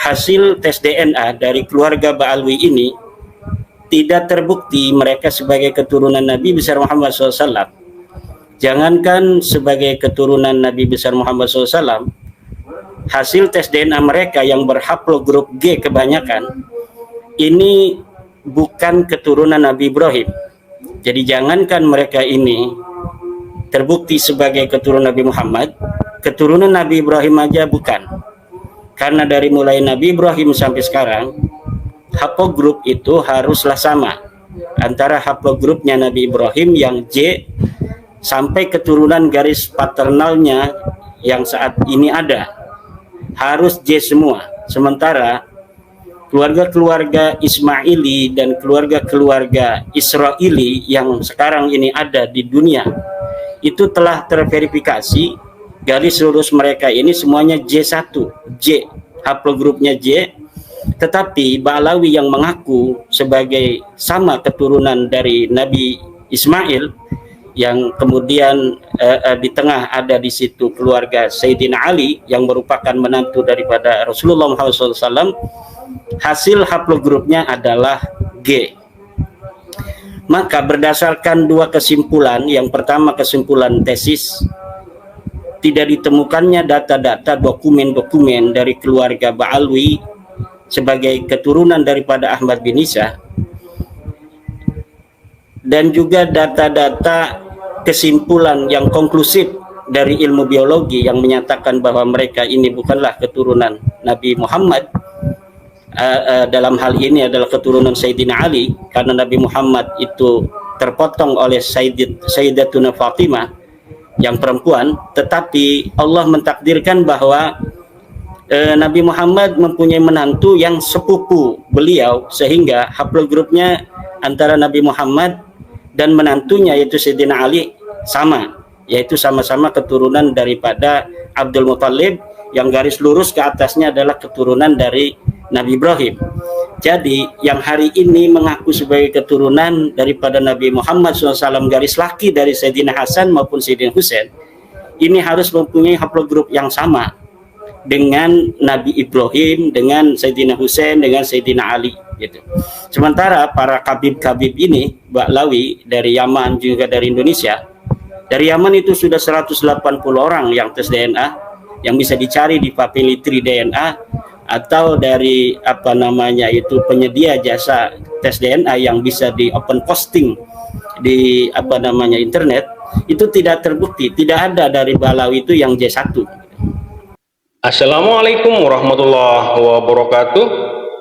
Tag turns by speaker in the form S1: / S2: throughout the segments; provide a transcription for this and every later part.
S1: hasil tes DNA dari keluarga Ba'alwi ini tidak terbukti mereka sebagai keturunan Nabi besar Muhammad SAW. Jangankan sebagai keturunan Nabi besar Muhammad SAW, hasil tes DNA mereka yang berhaplogrup G kebanyakan ini bukan keturunan Nabi Ibrahim. Jadi jangankan mereka ini terbukti sebagai keturunan Nabi Muhammad, keturunan Nabi Ibrahim aja bukan. Karena dari mulai Nabi Ibrahim sampai sekarang, haplogrup itu haruslah sama antara haplogrupnya Nabi Ibrahim yang J sampai keturunan garis paternalnya yang saat ini ada, harus J semua. Sementara keluarga-keluarga Ismaili dan keluarga-keluarga Israeli yang sekarang ini ada di dunia itu telah terverifikasi garis lurus mereka ini semuanya J1, J, haplogrupnya J. Tetapi Ba'alawi yang mengaku sebagai sama keturunan dari Nabi Ismail, yang kemudian di tengah ada di situ keluarga Sayyidina Ali yang merupakan menantu daripada Rasulullah Muhammad SAW, hasil haplogrupnya adalah G. Maka berdasarkan dua kesimpulan, yang pertama kesimpulan tesis, tidak ditemukannya data-data dokumen-dokumen dari keluarga Ba'alwi sebagai keturunan daripada Ahmad bin Isa, dan juga data-data kesimpulan yang konklusif dari ilmu biologi yang menyatakan bahwa mereka ini bukanlah keturunan Nabi Muhammad. Dalam hal ini adalah keturunan Sayyidina Ali, karena Nabi Muhammad itu terpotong oleh Sayyidatuna Fatimah yang perempuan, tetapi Allah mentakdirkan bahwa Nabi Muhammad mempunyai menantu yang sepupu beliau, sehingga haplogrupnya antara Nabi Muhammad dan menantunya yaitu Sayyidina Ali sama, yaitu sama-sama keturunan daripada Abdul Muthalib, yang garis lurus ke atasnya adalah keturunan dari Nabi Ibrahim. Jadi yang hari ini mengaku sebagai keturunan daripada Nabi Muhammad SAW garis laki dari Sayyidina Hasan maupun Sayyidina Husain, ini harus mempunyai haplogrup yang sama dengan Nabi Ibrahim, dengan Sayyidina Husain, dengan Sayyidina Ali gitu. Sementara para kabib-kabib ini, Ba'alawi dari Yaman juga dari Indonesia, dari Yaman itu sudah 180 orang yang tes DNA, yang bisa dicari di Papilitri DNA, atau dari apa namanya itu penyedia jasa tes DNA yang bisa di open posting di apa namanya internet, itu tidak terbukti, tidak ada dari Ba'alawi itu yang J1.
S2: Assalamualaikum warahmatullahi wabarakatuh.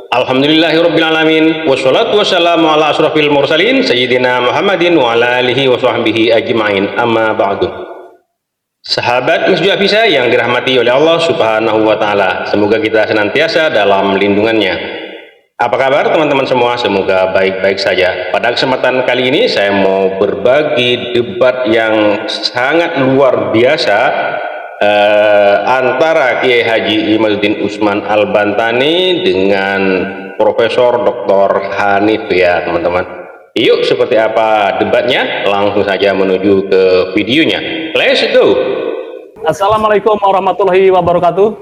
S2: Alhamdulillahirrabbilalamin. Wassalatu wassalamu ala asrafil mursalin Sayyidina Muhammadin wa ala alihi wa sahbihi ajma'in. Amma ba'du. Sahabat Masjid Afisa yang dirahmati oleh Allah Subhanahu wa Ta'ala, semoga kita senantiasa dalam lindungannya. Apa kabar teman-teman semua? Semoga baik-baik saja. Pada kesempatan kali ini saya mau berbagi debat yang sangat luar biasa antara Kiai Haji Imaduddin Usman Al-Bantani dengan Profesor Dr. Hanif ya teman-teman. Yuk, seperti apa debatnya? Langsung saja menuju ke videonya. Let's go.
S3: Assalamualaikum warahmatullahi wabarakatuh.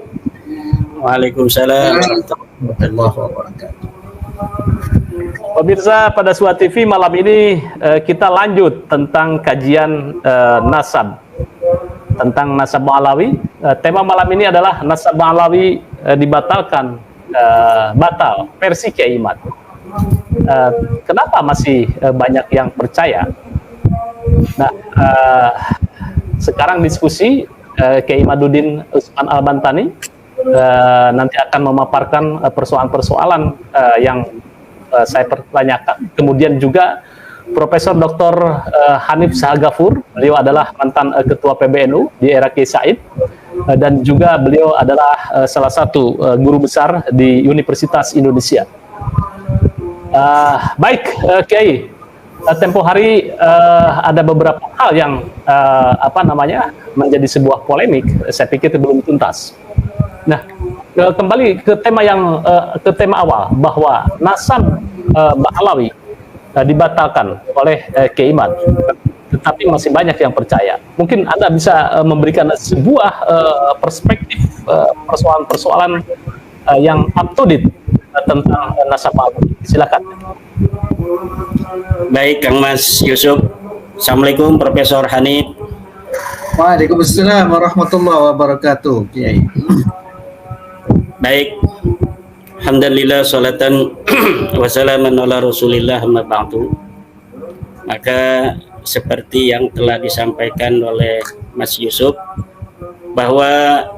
S1: Waalaikumsalam warahmatullahi wabarakatuh.
S3: Pemirsa pada Suat TV, malam ini kita lanjut tentang kajian nasab, tentang nasab Ba'alawi. Tema malam ini adalah nasab Ba'alawi dibatalkan, batal versi Kiai Imad. Kenapa masih banyak yang percaya? Nah, sekarang diskusi Kiai Imaduddin Usman Al-Bantani nanti akan memaparkan persoalan-persoalan yang saya pertanyakan. Kemudian juga Profesor Dr. Hanif Sahagafur, beliau adalah mantan ketua PBNU di era Kiai Said, dan juga beliau adalah salah satu guru besar di Universitas Indonesia. Baik, Kiai, tempo hari ada beberapa hal yang menjadi sebuah polemik. Saya pikir belum tuntas. Nah, kembali ke tema awal, bahwa nasab Ba'alawi dibatalkan oleh Kiai Imad, tetapi masih banyak yang percaya. Mungkin Anda bisa memberikan sebuah perspektif persoalan-persoalan yang up to date tentang nasab Ba'alawi. Silakan.
S1: Baik, Kang Mas Yusuf. Assalamualaikum, Profesor Hanif.
S4: Waalaikumsalam warahmatullahi wabarakatuh, Kiai.
S1: Baik, alhamdulillah, salatan wassalaman ala rasulillah, amma ba'du. Maka seperti yang telah disampaikan oleh Mas Yusuf, bahwa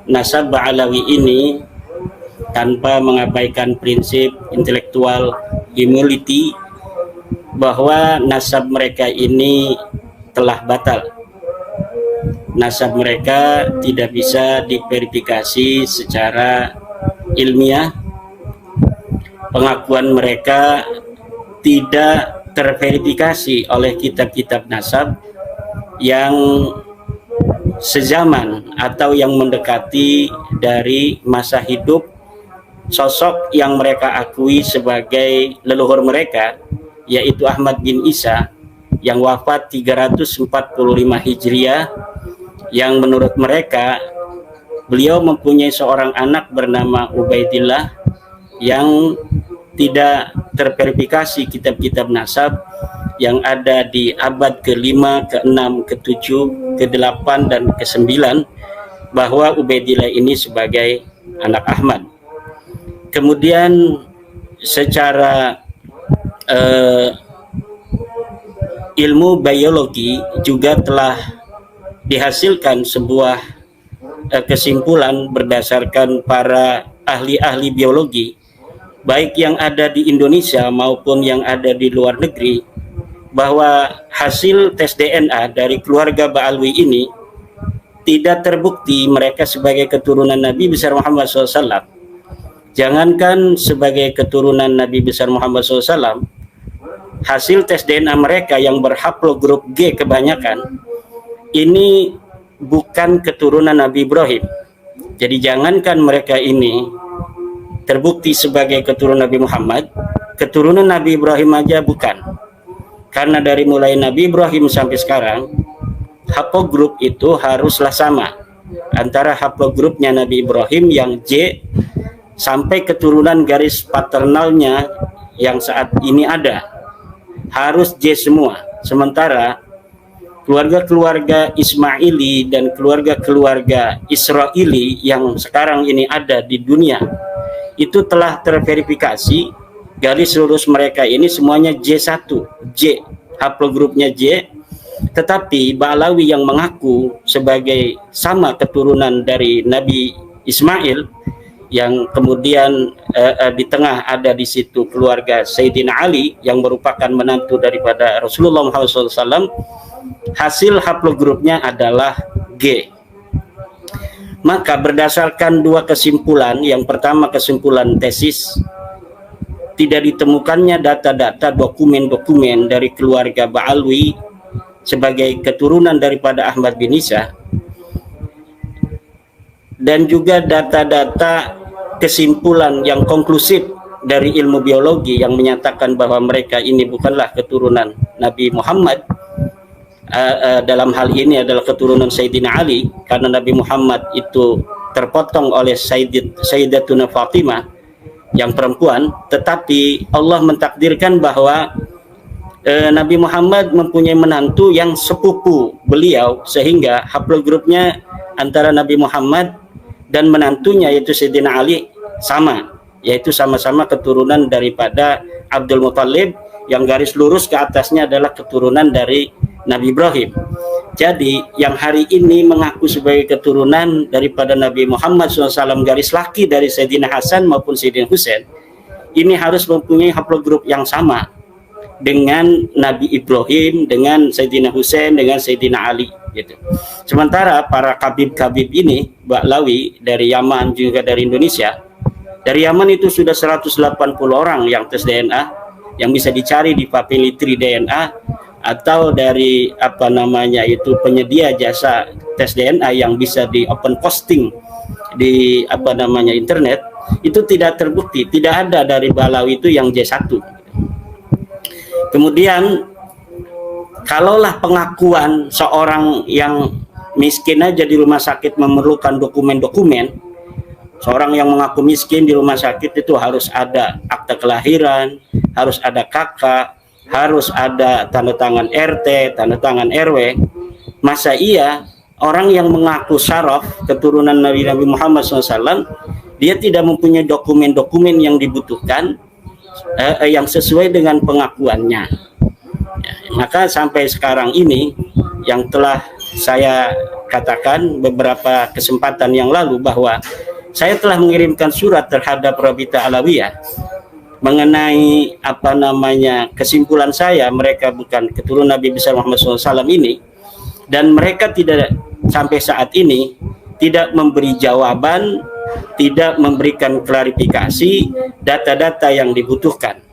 S1: nasab Ba'alawi ini tanpa mengabaikan prinsip intelektual humility, bahwa nasab mereka ini telah batal. Nasab mereka tidak bisa diverifikasi secara ilmiah. Pengakuan mereka tidak terverifikasi oleh kitab-kitab nasab yang sezaman atau yang mendekati dari masa hidup sosok yang mereka akui sebagai leluhur mereka, yaitu Ahmad bin Isa yang wafat 345 Hijriah, yang menurut mereka beliau mempunyai seorang anak bernama Ubaidillah yang tidak terverifikasi kitab-kitab nasab yang ada di abad ke-5, ke-6, ke-7, ke-8, dan ke-9, bahwa Ubaidillah ini sebagai anak Ahmad. Kemudian secara ilmu biologi juga telah dihasilkan sebuah kesimpulan berdasarkan para ahli-ahli biologi, baik yang ada di Indonesia maupun yang ada di luar negeri, bahwa hasil tes DNA dari keluarga Ba'alawi ini tidak terbukti mereka sebagai keturunan Nabi besar Muhammad SAW. Jangankan sebagai keturunan Nabi besar Muhammad SAW, hasil tes DNA mereka yang berhaplogrup G kebanyakan ini bukan keturunan Nabi Ibrahim. Jadi jangankan mereka ini terbukti sebagai keturunan Nabi Muhammad, keturunan Nabi Ibrahim aja bukan. Karena dari mulai Nabi Ibrahim sampai sekarang, haplogrup itu haruslah sama antara haplogrupnya Nabi Ibrahim yang J sampai keturunan garis paternalnya yang saat ini ada, harus J semua. Sementara keluarga-keluarga Ismaili dan keluarga-keluarga Israeli yang sekarang ini ada di dunia itu telah terverifikasi, garis lurus mereka ini semuanya J1, J, haplogrupnya J. Tetapi Ba'alawi yang mengaku sebagai sama keturunan dari Nabi Ismail, yang kemudian di tengah ada di situ keluarga Sayyidina Ali yang merupakan menantu daripada Rasulullah Muhammad SAW, hasil haplogrupnya adalah G. Maka berdasarkan dua kesimpulan, yang pertama kesimpulan tesis, tidak ditemukannya data-data dokumen-dokumen dari keluarga Ba'alawi sebagai keturunan daripada Ahmad bin Isa, dan juga data-data kesimpulan yang konklusif dari ilmu biologi yang menyatakan bahwa mereka ini bukanlah keturunan Nabi Muhammad. Dalam hal ini adalah keturunan Sayyidina Ali, karena Nabi Muhammad itu terpotong oleh Sayyidatuna Fatimah yang perempuan, tetapi Allah mentakdirkan bahwa Nabi Muhammad mempunyai menantu yang sepupu beliau, sehingga haplogrupnya antara Nabi Muhammad dan menantunya yaitu Sayyidina Ali sama, yaitu sama-sama keturunan daripada Abdul Muthalib, yang garis lurus ke atasnya adalah keturunan dari Nabi Ibrahim. Jadi yang hari ini mengaku sebagai keturunan daripada Nabi Muhammad SAW garis laki dari Sayyidina Hasan maupun Sayyidina Husain, ini harus mempunyai haplogrup yang sama dengan Nabi Ibrahim, dengan Sayyidina Husain, dengan Sayyidina Ali gitu. Sementara para kabib-kabib ini Ba'alawi dari Yaman juga dari Indonesia, dari Yaman itu sudah 180 orang yang tes DNA, yang bisa dicari di Papilitri DNA, atau dari apa namanya itu penyedia jasa tes DNA yang bisa di open posting di apa namanya internet, itu tidak terbukti, tidak ada dari Ba'alawi itu yang J1. Kemudian kalaulah pengakuan seorang yang miskin aja di rumah sakit memerlukan dokumen-dokumen, Seorang yang mengaku miskin di rumah sakit itu harus ada akta kelahiran, harus ada kakak, harus ada tanda tangan RT, tanda tangan RW. Masa iya orang yang mengaku syaraf keturunan Nabi Muhammad SAW, dia tidak mempunyai dokumen-dokumen yang dibutuhkan yang sesuai dengan pengakuannya. Ya, maka sampai sekarang ini yang telah saya katakan beberapa kesempatan yang lalu bahwa saya telah mengirimkan surat terhadap Rabita Alawiyah mengenai kesimpulan saya mereka bukan keturunan Nabi besar Muhammad SAW ini, dan mereka tidak sampai saat ini tidak memberi jawaban, tidak memberikan klarifikasi data-data yang dibutuhkan.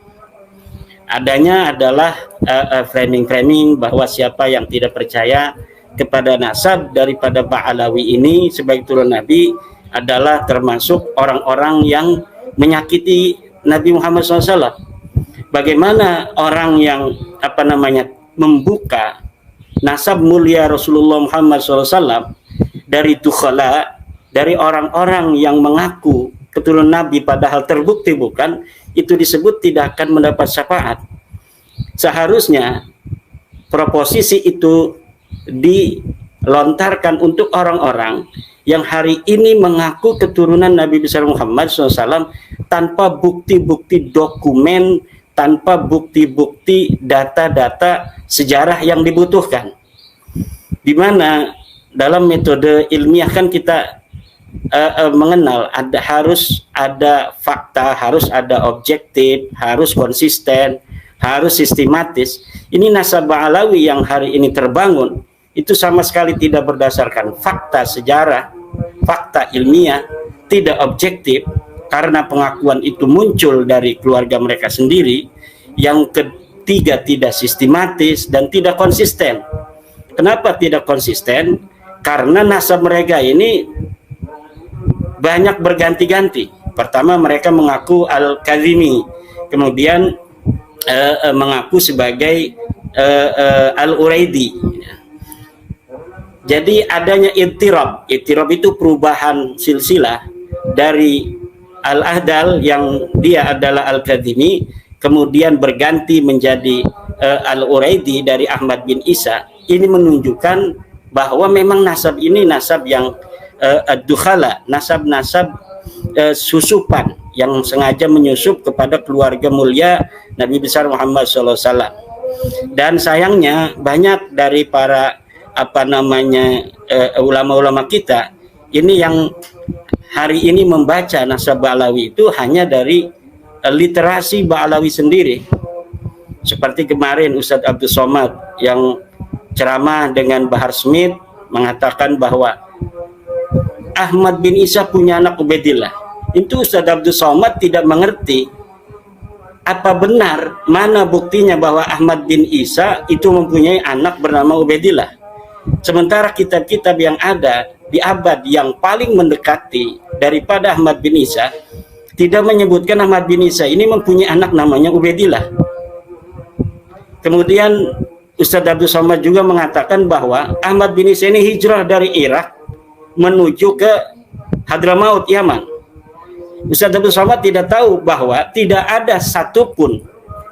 S1: Adanya adalah framing-framing bahwa siapa yang tidak percaya kepada nasab daripada Ba'alawi ini sebagai turun Nabi adalah termasuk orang-orang yang menyakiti Nabi Muhammad SAW. Bagaimana orang yang membuka nasab mulia Rasulullah Muhammad SAW dari tukhala, dari orang-orang yang mengaku keturunan Nabi padahal terbukti bukan, itu disebut tidak akan mendapat syafaat. Seharusnya proposisi itu dilontarkan untuk orang-orang yang hari ini mengaku keturunan Nabi besar Muhammad SAW tanpa bukti-bukti dokumen, tanpa bukti-bukti data-data sejarah yang dibutuhkan. Di mana dalam metode ilmiah kan kita mengenal harus ada fakta, harus ada objektif, harus konsisten, harus sistematis. Ini nasab Ba'alawi yang hari ini terbangun itu sama sekali tidak berdasarkan fakta sejarah, fakta ilmiah, tidak objektif, karena pengakuan itu muncul dari keluarga mereka sendiri. Yang ketiga, tidak sistematis dan tidak konsisten. Kenapa tidak konsisten? Karena nasab mereka ini banyak berganti-ganti. Pertama mereka mengaku Al-Kazimi, kemudian mengaku sebagai Al-Uraidi. Jadi adanya ittirab itu perubahan silsilah dari Al-Ahdal yang dia adalah Al-Kadhimi, kemudian berganti menjadi Al-Uraidi dari Ahmad bin Isa. Ini menunjukkan bahwa memang nasab ini nasab yang ad-dukhala, nasab-nasab susupan yang sengaja menyusup kepada keluarga mulia Nabi besar Muhammad SAW. Dan sayangnya banyak dari para ulama-ulama kita ini yang hari ini membaca nasab Ba'alawi itu hanya dari literasi Ba'alawi sendiri. Seperti kemarin Ustadz Abdul Somad yang ceramah dengan Bahar Smith mengatakan bahwa Ahmad bin Isa punya anak Ubaidillah. Itu Ustadz Abdul Somad tidak mengerti apa benar, mana buktinya bahwa Ahmad bin Isa itu mempunyai anak bernama Ubaidillah. Sementara kitab-kitab yang ada di abad yang paling mendekati daripada Ahmad bin Isa tidak menyebutkan Ahmad bin Isa ini mempunyai anak namanya Ubaidillah. Kemudian Ustadz Abdul Somad juga mengatakan bahwa Ahmad bin Isa ini hijrah dari Irak menuju ke Hadramaut, Yaman. Ustadz Abdul Somad tidak tahu bahwa tidak ada satupun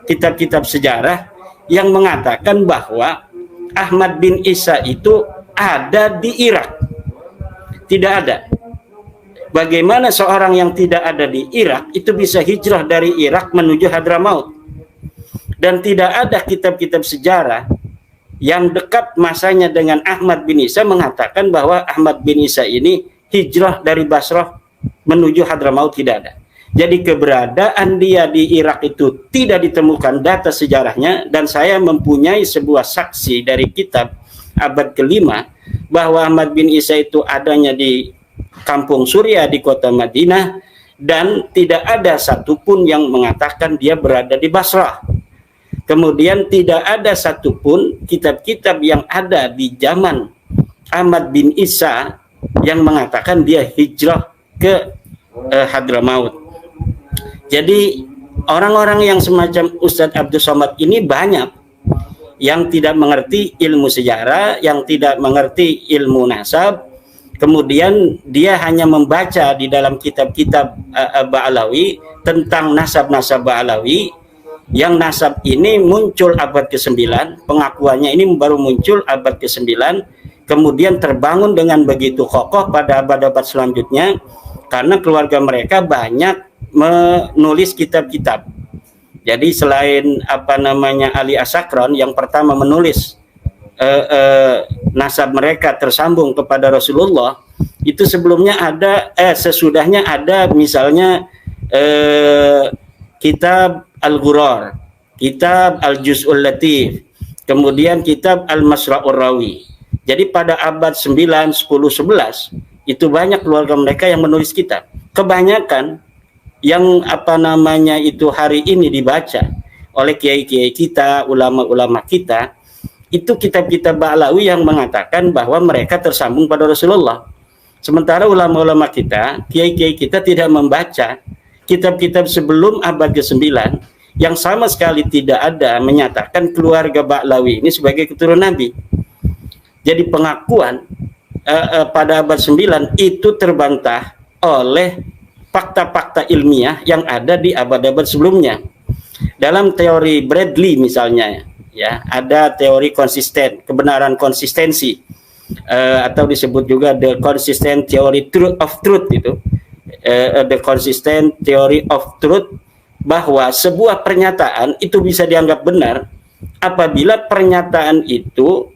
S1: kitab-kitab sejarah yang mengatakan bahwa Ahmad bin Isa itu ada di Irak. Tidak ada. Bagaimana seorang yang tidak ada di Irak itu bisa hijrah dari Irak menuju Hadramaut? Dan tidak ada kitab-kitab sejarah yang dekat masanya dengan Ahmad bin Isa mengatakan bahwa Ahmad bin Isa ini hijrah dari Basrah menuju Hadramaut, tidak ada. Jadi keberadaan dia di Irak itu tidak ditemukan data sejarahnya, dan saya mempunyai sebuah saksi dari kitab abad kelima bahwa Ahmad bin Isa itu adanya di kampung Suria di kota Madinah, dan tidak ada satupun yang mengatakan dia berada di Basrah. Kemudian tidak ada satupun kitab-kitab yang ada di zaman Ahmad bin Isa yang mengatakan dia hijrah ke Hadramaut. Jadi orang-orang yang semacam Ustadz Abdul Somad ini banyak yang tidak mengerti ilmu sejarah, yang tidak mengerti ilmu nasab, Kemudian dia hanya membaca di dalam kitab-kitab Ba'alawi tentang nasab-nasab Ba'alawi, yang nasab ini muncul abad ke-9, pengakuannya ini baru muncul abad ke-9, kemudian terbangun dengan begitu kokoh pada abad-abad selanjutnya karena keluarga mereka banyak menulis kitab-kitab. Jadi selain Ali Asakron yang pertama menulis nasab mereka tersambung kepada Rasulullah, itu sebelumnya ada sesudahnya ada misalnya kitab Al-Ghurar, kitab Al-Juz'ul Latif, kemudian kitab Al-Masra'ur Rawi. Jadi pada abad 9, 10, 11 itu banyak keluarga mereka yang menulis kitab. Kebanyakan yang itu hari ini dibaca oleh kiai-kiai kita, ulama-ulama kita, itu kitab-kitab Ba'alawi yang mengatakan bahwa mereka tersambung pada Rasulullah. Sementara ulama-ulama kita, kiai-kiai kita tidak membaca kitab-kitab sebelum abad ke-9 yang sama sekali tidak ada menyatakan keluarga Ba'alawi ini sebagai keturunan Nabi. Jadi pengakuan pada abad 9 itu terbantah oleh fakta-fakta ilmiah yang ada di abad-abad sebelumnya. Dalam teori Bradley misalnya, ya, ada teori konsisten, kebenaran konsistensi, atau disebut juga the consistent theory of truth, itu the consistent theory of truth, bahwa sebuah pernyataan itu bisa dianggap benar apabila pernyataan itu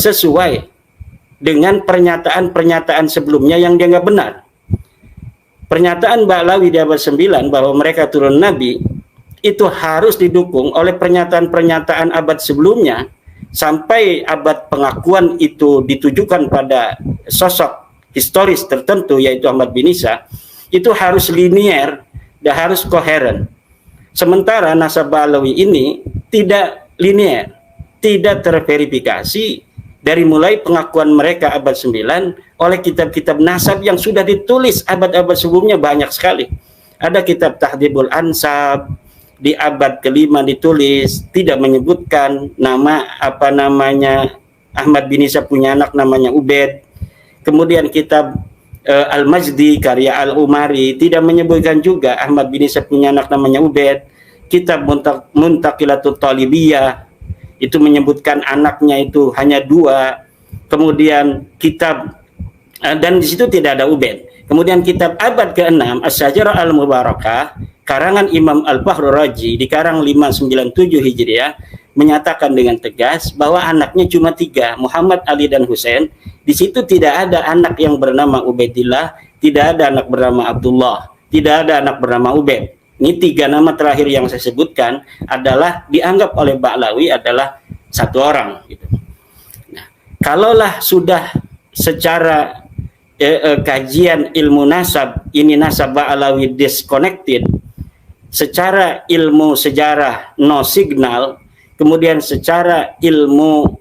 S1: sesuai dengan pernyataan-pernyataan sebelumnya yang dianggap benar. Pernyataan Ba'alawi di abad 9 bahwa mereka turun Nabi itu harus didukung oleh pernyataan-pernyataan abad sebelumnya sampai abad pengakuan itu ditujukan pada sosok historis tertentu yaitu Ahmad bin Isa, itu harus linier dan harus koheren. Sementara nasab Ba'alawi ini tidak linier, tidak terverifikasi dari mulai pengakuan mereka abad 9 oleh kitab-kitab nasab yang sudah ditulis abad-abad sebelumnya banyak sekali. Ada kitab Tahdhibul Ansab di abad ke-5 ditulis, tidak menyebutkan nama Ahmad bin Isa punya anak namanya Ubaid. Kemudian kitab Al-Majdi karya Al-Umari tidak menyebutkan juga Ahmad bin Isa punya anak namanya Ubaid. Kitab Muntaqilatut Talibiyah itu menyebutkan anaknya itu hanya 2. Kemudian kitab dan di situ tidak ada Ubaid. Kemudian kitab abad ke-6 As-Syajarah Al-Mubarakah karangan Imam Al-Fakhrur Razi di karang 597 Hijriah menyatakan dengan tegas bahwa anaknya cuma 3, Muhammad, Ali, dan Husain. Di situ tidak ada anak yang bernama Ubaidillah, tidak ada anak bernama Abdullah, tidak ada anak bernama Ubaid. Ini 3 nama terakhir yang saya sebutkan adalah dianggap oleh Ba'alawi adalah satu orang. Gitu. Nah, kalaulah sudah secara kajian ilmu nasab ini nasab Ba'alawi disconnected, secara ilmu sejarah no signal, kemudian secara ilmu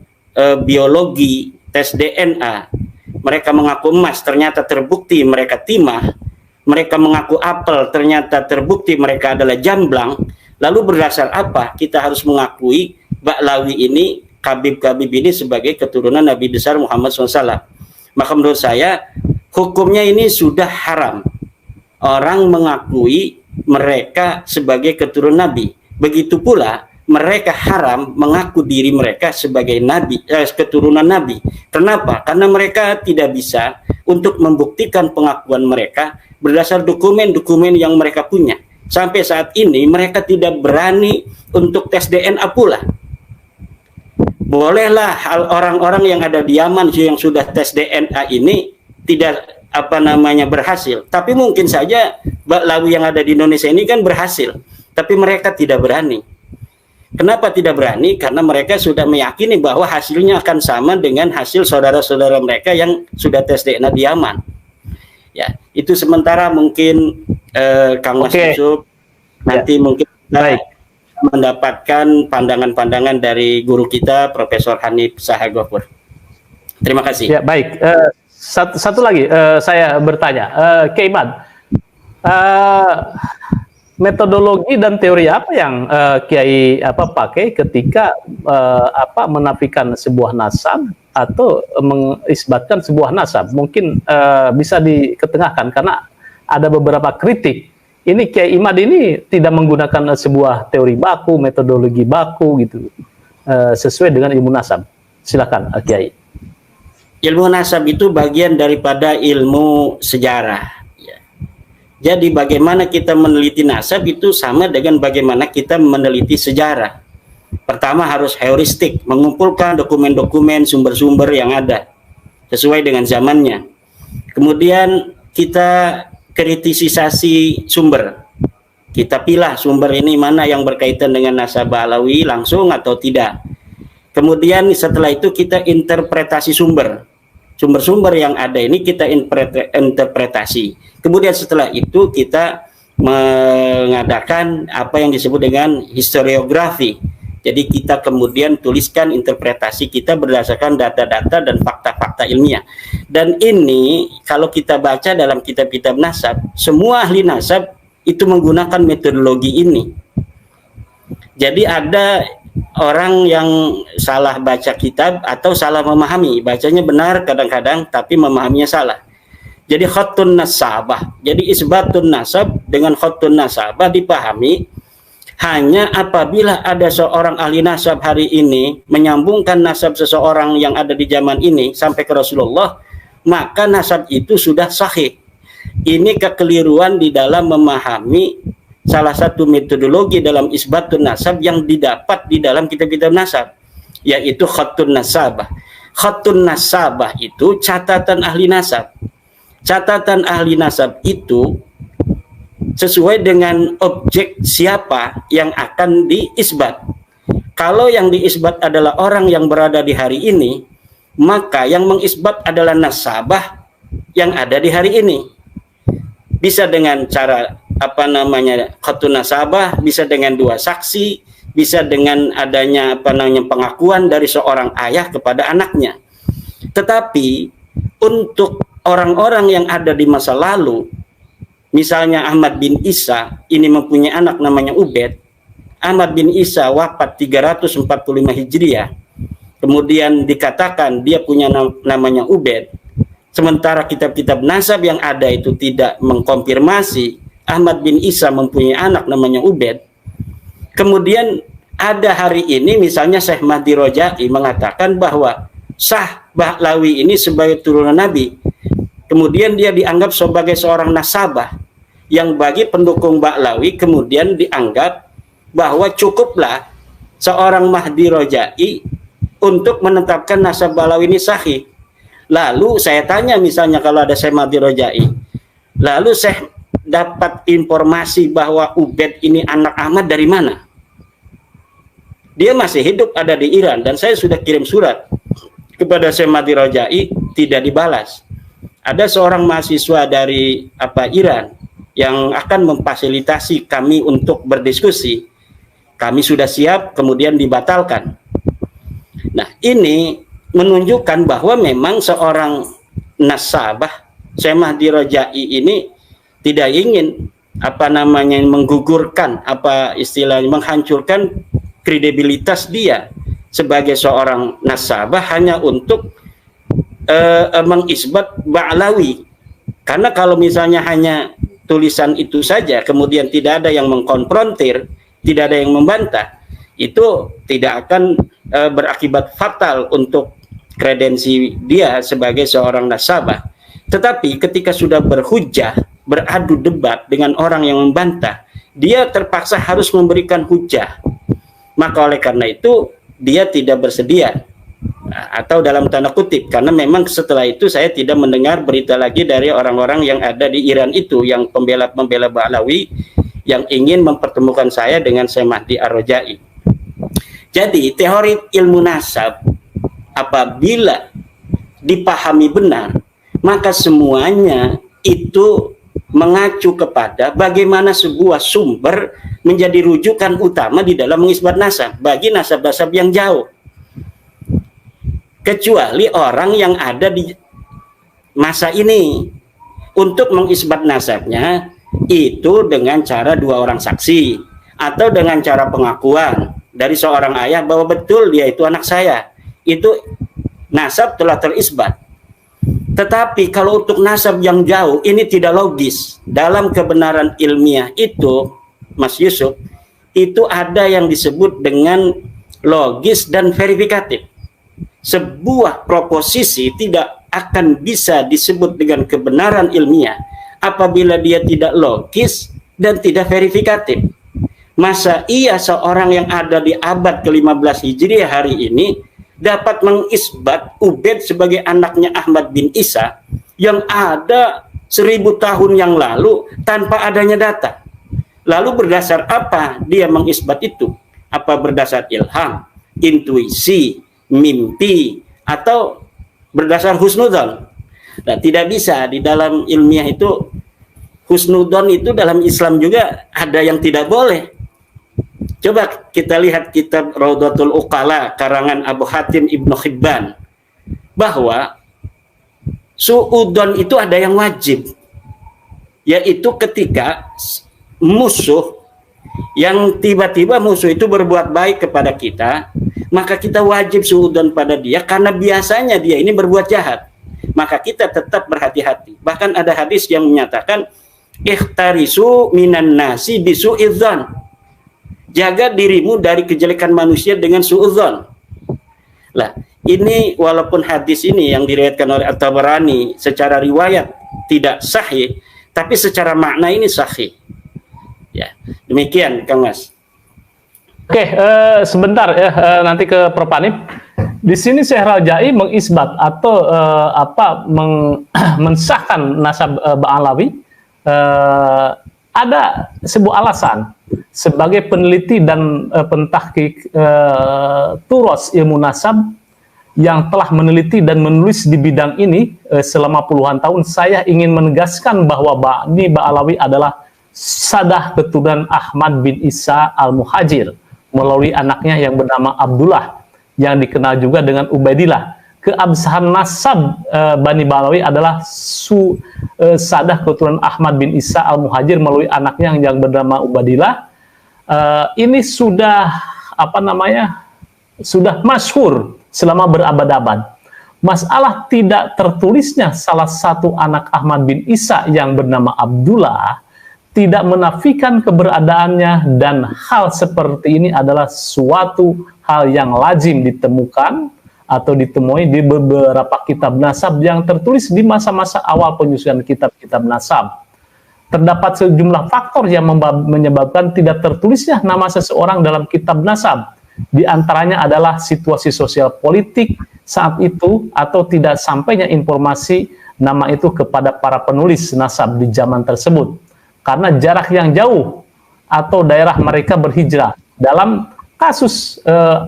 S1: biologi tes DNA mereka mengaku emas ternyata terbukti mereka timah, mereka mengaku apel ternyata terbukti mereka adalah jamblang, lalu berdasar apa kita harus mengakui Ba'alawi ini, Khabib-Khabib ini sebagai keturunan Nabi besar Muhammad SAW? Maka menurut saya hukumnya ini sudah haram orang mengakui mereka sebagai keturunan Nabi. Begitu pula mereka haram mengaku diri mereka sebagai Nabi, keturunan Nabi. Kenapa? Karena mereka tidak bisa untuk membuktikan pengakuan mereka berdasar dokumen-dokumen yang mereka punya. Sampai saat ini mereka tidak berani untuk tes DNA pula. Bolehlah orang-orang yang ada di Yaman yang sudah tes DNA ini tidak berhasil, tapi mungkin saja Ba'alawi yang ada di Indonesia ini kan berhasil, tapi mereka tidak berani. Kenapa tidak berani? Karena mereka sudah meyakini bahwa hasilnya akan sama dengan hasil saudara-saudara mereka yang sudah tes DNA di Yaman. Ya, itu sementara mungkin Kang Mas Yusuf nanti mungkin mendapatkan pandangan-pandangan dari guru kita Profesor Hanif Sahagofur. Terima kasih.
S3: Ya, baik. Satu lagi saya bertanya, Kiai Imad, metodologi dan teori apa yang Kiai pakai ketika menafikan sebuah nasab atau mengisbatkan sebuah nasab? Mungkin bisa diketengahkan karena ada beberapa kritik. Ini Kiai Imad ini tidak menggunakan sebuah teori baku, metodologi baku gitu, sesuai dengan ilmu nasab. Silakan Kiai.
S1: Ilmu nasab itu bagian daripada ilmu sejarah. Jadi bagaimana kita meneliti nasab itu sama dengan bagaimana kita meneliti sejarah. Pertama harus heuristik, mengumpulkan dokumen-dokumen, sumber-sumber yang ada sesuai dengan zamannya. Kemudian kita kritisisasi sumber. Kita pilah sumber ini mana yang berkaitan dengan nasab Alawi langsung atau tidak. Kemudian setelah itu kita interpretasi sumber-sumber yang ada ini kita interpretasi. Kemudian setelah itu kita mengadakan apa yang disebut dengan historiografi. Jadi kita kemudian tuliskan interpretasi kita berdasarkan data-data dan fakta-fakta ilmiah. Dan ini kalau kita baca dalam kitab-kitab nasab, semua ahli nasab itu menggunakan metodologi ini. Jadi ada orang yang salah baca kitab atau salah memahami, bacanya benar kadang-kadang tapi memahaminya salah. Jadi khattun nasabah, jadi isbatun nasab dengan khattun nasabah dipahami hanya apabila ada seorang ahli nasab hari ini menyambungkan nasab seseorang yang ada di zaman ini sampai ke Rasulullah, maka nasab itu sudah sahih. Ini kekeliruan di dalam memahami salah satu metodologi dalam isbatun nasab yang didapat di dalam kitab-kitab nasab, yaitu khattun nasabah. Khattun nasabah itu catatan ahli nasab. Catatan ahli nasab itu sesuai dengan objek siapa yang akan diisbat. Kalau yang diisbat adalah orang yang berada di hari ini, maka yang mengisbat adalah nasabah yang ada di hari ini. Bisa dengan cara khattun nasabah, bisa dengan dua saksi, bisa dengan adanya pengakuan dari seorang ayah kepada anaknya. Tetapi untuk orang-orang yang ada di masa lalu, misalnya Ahmad bin Isa ini mempunyai anak namanya Ubed. Ahmad bin Isa wafat 345 Hijriah. Kemudian dikatakan dia punya namanya Ubed. Sementara kitab-kitab nasab yang ada itu tidak mengkonfirmasi Ahmad bin Isa mempunyai anak namanya Ubed. Kemudian ada hari ini misalnya Syekh Mahdi Roja'i mengatakan bahwa sah Bahlawi ini sebagai turunan Nabi. Kemudian dia dianggap sebagai seorang nasabah yang bagi pendukung Bahlawi kemudian dianggap bahwa cukuplah seorang Mahdi Roja'i untuk menetapkan nasab Bahlawi ini sahih. Lalu saya tanya misalnya kalau ada Syekh Mahdi Roja'i, lalu saya dapat informasi bahwa Ubed ini anak Ahmad dari mana? Dia masih hidup ada di Iran dan saya sudah kirim surat kepada Syekh Mahdi Roja'i, tidak dibalas. Ada seorang mahasiswa dari Iran yang akan memfasilitasi kami untuk berdiskusi. Kami sudah siap, kemudian dibatalkan. Nah, ini menunjukkan bahwa memang seorang nasabah Syekh Mahdi Roja'i ini tidak ingin menggugurkan menghancurkan kredibilitas dia sebagai seorang nasabah hanya untuk mengisbat Ba'lawi. Karena kalau misalnya hanya tulisan itu saja kemudian tidak ada yang mengkonfrontir, tidak ada yang membantah, itu tidak akan berakibat fatal untuk kredensi dia sebagai seorang nasabah. Tetapi ketika sudah berhujjah, beradu debat dengan orang yang membantah, dia terpaksa harus memberikan hujjah. Maka oleh karena itu dia tidak bersedia, atau dalam tanda kutip, karena memang setelah itu saya tidak mendengar berita lagi dari orang-orang yang ada di Iran itu, yang pembela-pembela Ba'lawi yang ingin mempertemukan saya dengan Syekh Mahdi Ar-Roja'i. Jadi teori ilmu nasab apabila dipahami benar, maka semuanya itu mengacu kepada bagaimana sebuah sumber menjadi rujukan utama di dalam mengisbat nasab bagi nasab-nasab yang jauh. Kecuali orang yang ada di masa ini, untuk mengisbat nasabnya Itu dengan cara dua orang saksi atau dengan cara pengakuan dari seorang ayah bahwa betul dia itu anak saya. Itu nasab telah terisbat. Tetapi kalau untuk nasab yang jauh ini tidak logis. Dalam kebenaran ilmiah itu, Mas Yusuf, itu ada yang disebut dengan logis dan verifikatif. Sebuah proposisi tidak akan bisa disebut dengan kebenaran ilmiah apabila dia tidak logis dan tidak verifikatif. Masa iya seorang yang ada di abad ke-15 Hijriah hari ini dapat mengisbat Ubaid sebagai anaknya Ahmad bin Isa yang ada 1000 tahun yang lalu tanpa adanya data? Lalu berdasar apa dia mengisbat itu? Apa berdasar ilham, intuisi, mimpi, atau berdasar husnudzon? Nah, tidak bisa. Di dalam ilmiah itu husnudzon itu dalam Islam juga ada yang tidak boleh. Coba kita lihat kitab Raudatul Uqala karangan Abu Hatim Ibnu Hibban, bahwa suudzon itu ada yang wajib, yaitu ketika musuh yang tiba-tiba musuh itu berbuat baik kepada kita, maka kita wajib suudzon pada dia karena biasanya dia ini berbuat jahat. Maka kita tetap berhati-hati. Bahkan ada hadis yang menyatakan ikhtarisu minan nasi bisu'idzan. Jaga dirimu dari kejelekan manusia dengan suudzon. Lah, ini walaupun hadis ini yang diriwayatkan oleh At-Tabarani secara riwayat tidak sahih, tapi secara makna ini sahih. Ya, demikian Kang Mas.
S3: Oke, sebentar ya, nanti ke Prof. Hanif. Di sini Syekh Raja'i mengisbat atau mensahkan nasab Ba'alawi, ada sebuah alasan sebagai peneliti dan pentahqiq turos ilmu nasab yang telah meneliti dan menulis di bidang ini selama puluhan tahun. Saya ingin menegaskan bahwa Ba'alawi adalah sadah keturunan Ahmad bin Isa al-Muhajir melalui anaknya yang bernama Abdullah, yang dikenal juga dengan Ubaidillah. Keabsahan nasab Bani Ba'alawi adalah sadah keturunan Ahmad bin Isa al-Muhajir melalui anaknya yang bernama Ubaidillah. Ini sudah sudah masyhur selama berabad-abad. Masalah tidak tertulisnya salah satu anak Ahmad bin Isa yang bernama Abdullah tidak menafikan keberadaannya, dan hal seperti ini adalah suatu hal yang lazim ditemukan atau ditemui di beberapa kitab nasab yang tertulis di masa-masa awal penyusunan kitab-kitab nasab. Terdapat sejumlah faktor yang menyebabkan tidak tertulisnya nama seseorang dalam kitab nasab. Di antaranya adalah situasi sosial politik saat itu atau tidak sampainya informasi nama itu kepada para penulis nasab di zaman tersebut karena jarak yang jauh atau daerah mereka berhijrah. Dalam kasus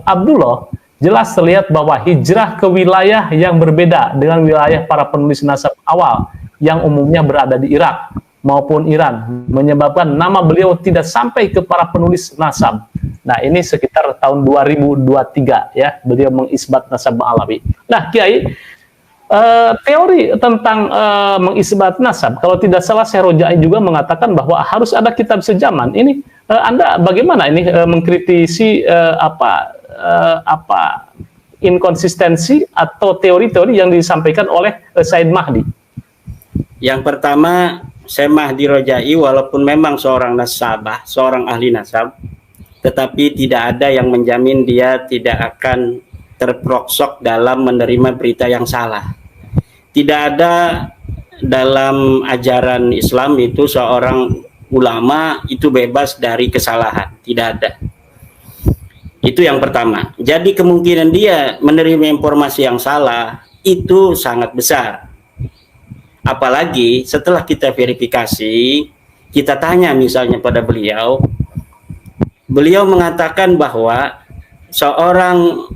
S3: Abdullah, jelas terlihat bahwa hijrah ke wilayah yang berbeda dengan wilayah para penulis nasab awal yang umumnya berada di Irak maupun Iran, menyebabkan nama beliau tidak sampai ke para penulis nasab. Nah, ini sekitar tahun 2023 ya, beliau mengisbat nasab Ba'alawi. Nah, Kiai, teori tentang mengisbat nasab, kalau tidak salah Syekh Raja'i juga mengatakan bahwa harus ada kitab sejaman. Ini Anda bagaimana ini mengkritisi inkonsistensi atau teori-teori yang disampaikan oleh Said Mahdi?
S1: Yang pertama, Syekh Mahdi Raja'i walaupun memang seorang nasabah, seorang ahli nasab, tetapi tidak ada yang menjamin dia tidak akan terproksok dalam menerima berita yang salah. Tidak ada dalam ajaran Islam itu seorang ulama itu bebas dari kesalahan. Tidak ada. Itu yang pertama. Jadi kemungkinan dia menerima informasi yang salah itu sangat besar. Apalagi setelah kita verifikasi, kita tanya misalnya pada beliau, beliau mengatakan bahwa seorang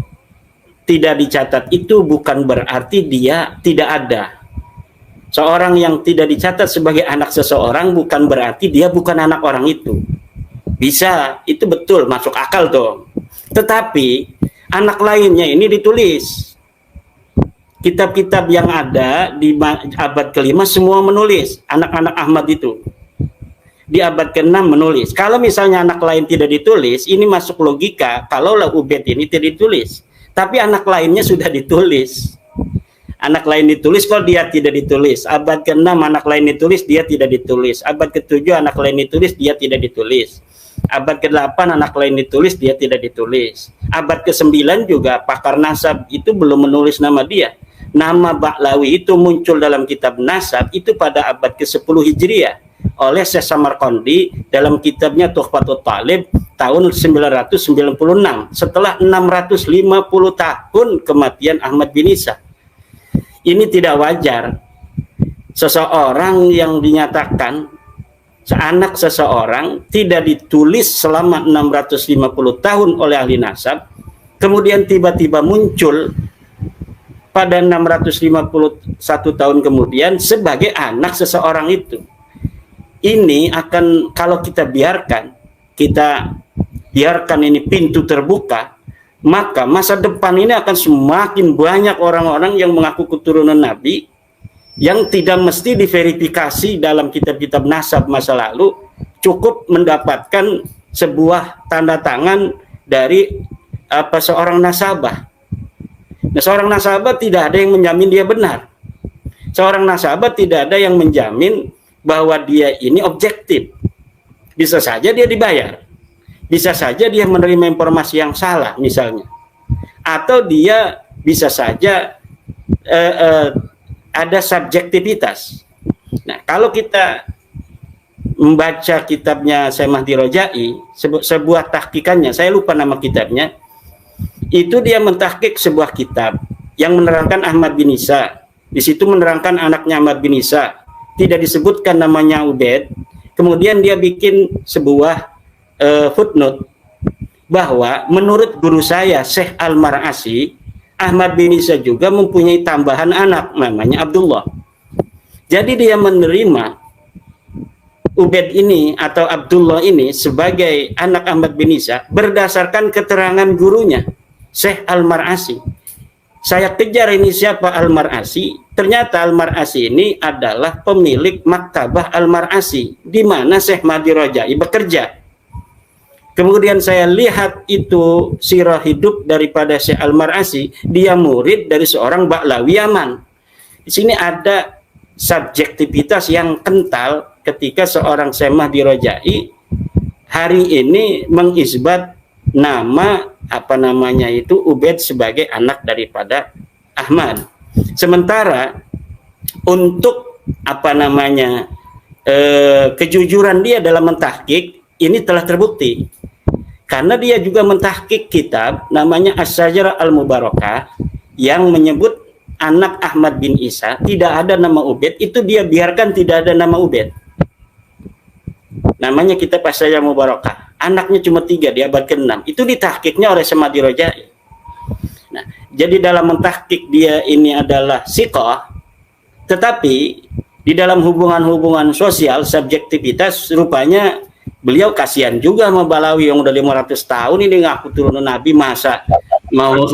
S1: tidak dicatat itu bukan berarti dia tidak ada. Seorang yang tidak dicatat sebagai anak seseorang bukan berarti dia bukan anak orang itu. Bisa, itu betul, masuk akal tuh. Tetapi anak lainnya ini ditulis. Kitab-kitab yang ada di abad ke-5 semua menulis anak-anak Ahmad itu. di abad ke-6 menulis. Kalau misalnya anak lain tidak ditulis, ini masuk logika kalaulah Ubaid ini tidak ditulis. Tapi anak lainnya sudah ditulis. Anak lain ditulis kok dia tidak ditulis. Abad ke-6 anak lain ditulis, dia tidak ditulis. Abad ke-7 anak lain ditulis, dia tidak ditulis. Abad ke-8 anak lain ditulis, dia tidak ditulis. Abad ke-9 juga pakar nasab itu belum menulis nama dia. Nama Ba'lawi itu muncul dalam kitab nasab itu pada abad ke-10 Hijriah oleh Syekh Samarqandi dalam kitabnya Tuhfatul Talib tahun 996 setelah 650 tahun kematian Ahmad bin Isa. Ini tidak wajar seseorang yang dinyatakan anak seseorang tidak ditulis selama 650 tahun oleh ahli nasab, kemudian tiba-tiba muncul pada 651 tahun kemudian sebagai anak seseorang itu. Ini akan, kalau kita biarkan ini pintu terbuka, maka masa depan ini akan semakin banyak orang-orang yang mengaku keturunan Nabi yang tidak mesti diverifikasi dalam kitab-kitab nasab masa lalu, cukup mendapatkan sebuah tanda tangan dari seorang nasabah. Nah, seorang nasabah tidak ada yang menjamin dia benar. Seorang nasabah tidak ada yang menjamin bahwa dia ini objektif. Bisa saja dia dibayar. Bisa saja dia menerima informasi yang salah misalnya. Atau dia bisa saja ada subjektivitas. Nah, kalau kita membaca kitabnya Syekh Mahdi Rojai, sebuah tahqiqannya, saya lupa nama kitabnya, itu dia mentahqiq sebuah kitab yang menerangkan Ahmad bin Isa. Di situ menerangkan anaknya Ahmad bin Isa, tidak disebutkan namanya Ubaid. Kemudian dia bikin sebuah footnote bahwa menurut guru saya Syekh Al-Mar'asi, Ahmad bin Isa juga mempunyai tambahan anak namanya Abdullah. Jadi dia menerima Ubaid ini atau Abdullah ini sebagai anak Ahmad bin Isa berdasarkan keterangan gurunya Syekh Al-Mar'asi. Saya kejar ini siapa Al-Mar'asi, ternyata Al-Mar'asi ini adalah pemilik Maktabah Al-Mar'asi di mana Syekh Mahdi Rojai bekerja. Kemudian saya lihat itu sirah hidup daripada Syekh Al-Mar'asi, dia murid dari seorang Ba'lawi Yaman. Di sini ada subjektivitas yang kental ketika seorang Syekh Mahdi Rojai hari ini mengisbat nama Ubaid sebagai anak daripada Ahmad. Sementara untuk kejujuran dia dalam mentahqiq ini telah terbukti karena dia juga mentahqiq kitab namanya As-Syajarah Al-Mubarakah yang menyebut anak Ahmad bin Isa tidak ada nama Ubaid, itu dia biarkan tidak ada nama Ubaid. Namanya kitab As-Syajarah Al-Mubarakah. Anaknya cuma 3 di abad ke-6. Itu ditahqiqnya oleh Syekh Mahdi Rojai. Nah, jadi dalam mentahqiq dia ini adalah siqah, tetapi di dalam hubungan-hubungan sosial, subjektivitas, rupanya beliau kasihan juga sama Ba'lawi yang udah 500 tahun ini ngaku turunan Nabi, masa mau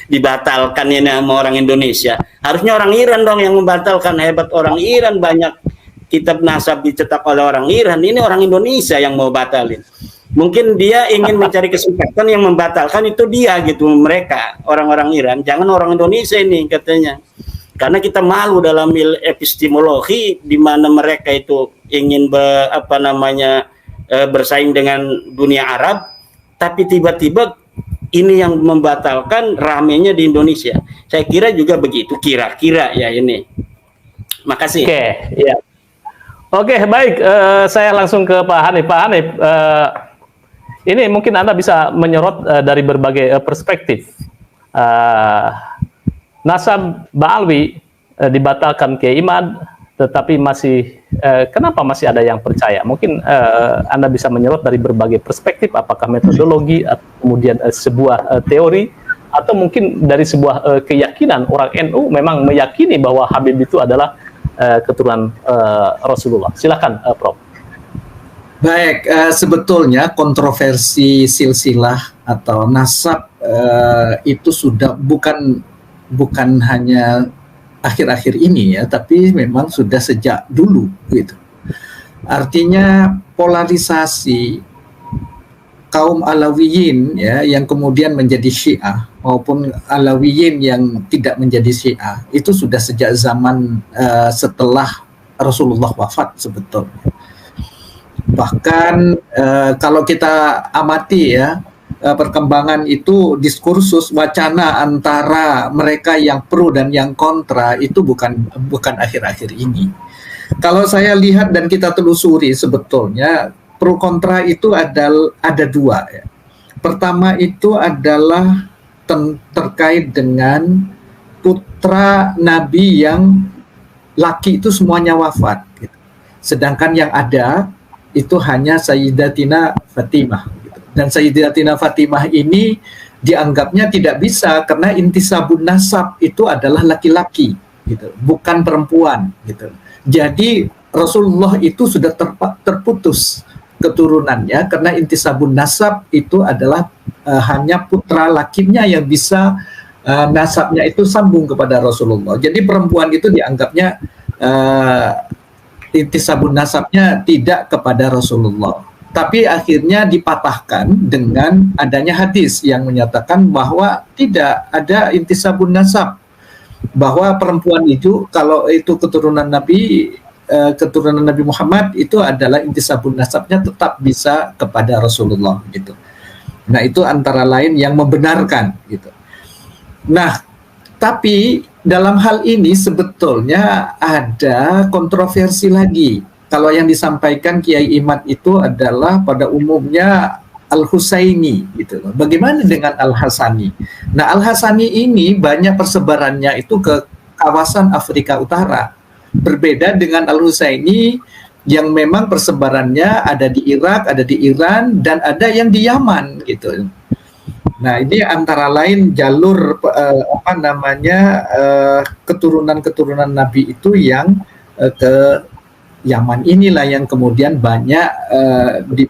S1: dibatalkan ini sama orang Indonesia. Harusnya orang Iran dong yang membatalkan, hebat orang Iran, banyak kitab nasab dicetak oleh orang Iran, ini orang Indonesia yang mau batalin. Mungkin dia ingin mencari kesempatan yang membatalkan itu dia gitu, mereka orang-orang Iran, jangan orang Indonesia ini katanya. Karena kita malu dalam epistemologi di mana mereka itu ingin bersaing dengan dunia Arab, tapi tiba-tiba ini yang membatalkan ramenya di Indonesia. Saya kira juga begitu, kira-kira ya ini. Makasih.
S3: Oke, ya. Oke, baik. Saya langsung ke Pak Hanif. Pak Hanif, ini mungkin Anda bisa menyorot dari berbagai perspektif. Nasab Ba'alwi dibatalkan Kiai Imad, tetapi masih kenapa masih ada yang percaya? Mungkin Anda bisa menyorot dari berbagai perspektif, apakah metodologi, atau kemudian sebuah teori, atau mungkin dari sebuah keyakinan orang NU memang meyakini bahwa Habib itu adalah keturunan Rasulullah. Silakan, Prof.
S4: Baik, sebetulnya kontroversi silsilah atau nasab itu sudah bukan hanya akhir-akhir ini ya, tapi memang sudah sejak dulu gitu. Artinya polarisasi kaum Alawiyin ya yang kemudian menjadi Syiah maupun Alawiyin yang tidak menjadi Syiah itu sudah sejak zaman setelah Rasulullah wafat sebetulnya. Bahkan kalau kita amati ya perkembangan itu, diskursus wacana antara mereka yang pro dan yang kontra itu bukan akhir-akhir ini. Kalau saya lihat dan kita telusuri sebetulnya pro kontra itu ada dua ya. Pertama itu adalah terkait dengan putra Nabi yang laki itu semuanya wafat gitu. Sedangkan yang ada itu hanya Sayyidatina Fatimah gitu. Dan Sayyidatina Fatimah ini dianggapnya tidak bisa karena intisabun nasab itu adalah laki-laki gitu, bukan perempuan gitu. Jadi Rasulullah itu sudah terputus keturunannya karena intisabun nasab itu adalah hanya putra lakinya yang bisa nasabnya itu sambung kepada Rasulullah. Jadi perempuan itu dianggapnya intisabun nasabnya tidak kepada Rasulullah. Tapi akhirnya dipatahkan dengan adanya hadis yang menyatakan bahwa tidak ada intisabun nasab, bahwa perempuan itu kalau itu keturunan Nabi Muhammad itu adalah intisabun nasabnya tetap bisa kepada Rasulullah gitu. Nah, itu antara lain yang membenarkan gitu. Nah, tapi dalam hal ini sebetulnya ada kontroversi lagi. Kalau yang disampaikan Kiai Imad itu adalah pada umumnya Al-Husaini gitu. Bagaimana dengan Al-Hasani? Nah, Al-Hasani ini banyak persebarannya itu ke kawasan Afrika Utara. Berbeda dengan Al-Husaini yang memang persebarannya ada di Irak, ada di Iran, dan ada yang di Yaman gitu. Nah, ini antara lain jalur keturunan-keturunan Nabi itu yang ke Yaman inilah yang kemudian banyak di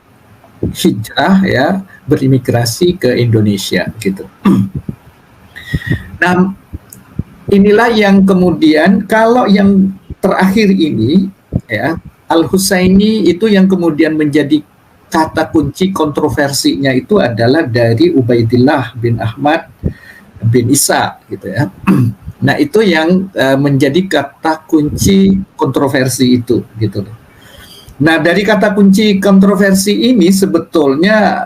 S4: hijrah ya, berimigrasi ke Indonesia gitu. Nah, inilah yang kemudian kalau yang terakhir ini ya, Al-Husaini itu yang kemudian menjadi kata kunci kontroversinya itu adalah dari Ubaidillah bin Ahmad bin Isa gitu ya. Nah, itu yang menjadi kata kunci kontroversi itu gitu. Nah, dari kata kunci kontroversi ini sebetulnya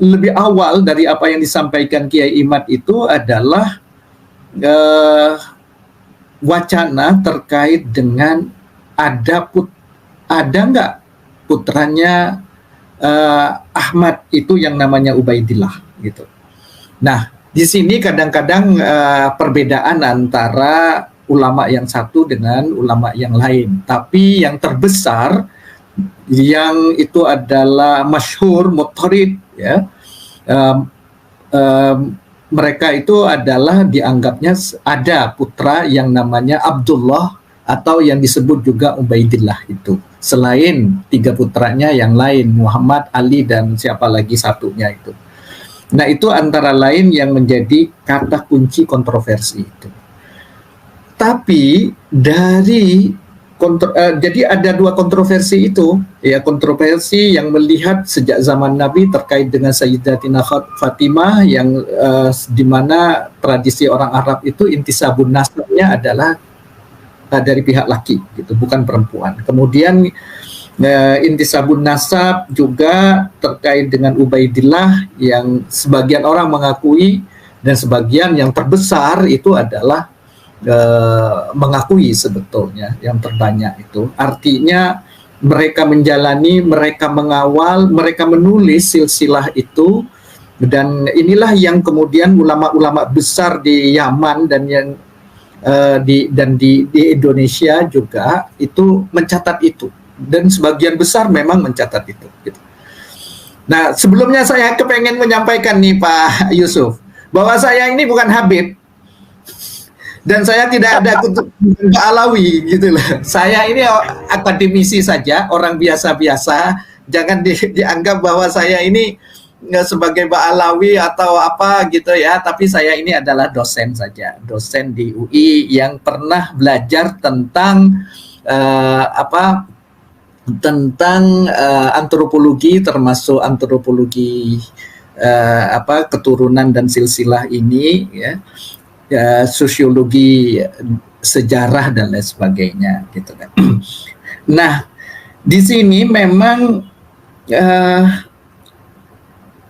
S4: lebih awal dari apa yang disampaikan Kiai Imad itu adalah wacana terkait dengan ada nggak putranya Ahmad itu yang namanya Ubaidillah gitu. Nah, di sini kadang-kadang perbedaan antara ulama yang satu dengan ulama yang lain. Tapi yang terbesar yang itu adalah masyhur mutharid ya. Mereka itu adalah dianggapnya ada putra yang namanya Abdullah atau yang disebut juga Ubaidillah itu. Selain tiga putranya yang lain, Muhammad, Ali, dan siapa lagi satunya itu. Nah, itu antara lain yang menjadi kata kunci kontroversi itu. Tapi jadi ada dua kontroversi itu, ya, kontroversi yang melihat sejak zaman Nabi terkait dengan Sayyidatina Fatimah yang di mana tradisi orang Arab itu intisabun nasabnya adalah dari pihak laki gitu, bukan perempuan. Kemudian intisabun nasab juga terkait dengan Ubaidillah yang sebagian orang mengakui dan sebagian yang terbesar itu adalah mengakui sebetulnya yang terbanyak itu. Artinya mereka menjalani, mereka mengawal, mereka menulis silsilah itu, dan inilah yang kemudian ulama-ulama besar di Yaman dan yang di Indonesia juga itu mencatat itu. Dan sebagian besar memang mencatat itu gitu. Nah, sebelumnya saya kepengen menyampaikan nih Pak Yusuf bahwa saya ini bukan Habib dan saya tidak ada kutub Alawi gitu loh. Saya ini akademisi saja, orang biasa-biasa. Jangan dianggap bahwa saya ini sebagai Ba'alawi atau apa gitu ya, tapi saya ini adalah dosen saja, dosen di UI yang pernah belajar tentang tentang antropologi, termasuk antropologi keturunan dan silsilah ini, sosiologi sejarah dan lain sebagainya, gitu kan. Nah, di sini memang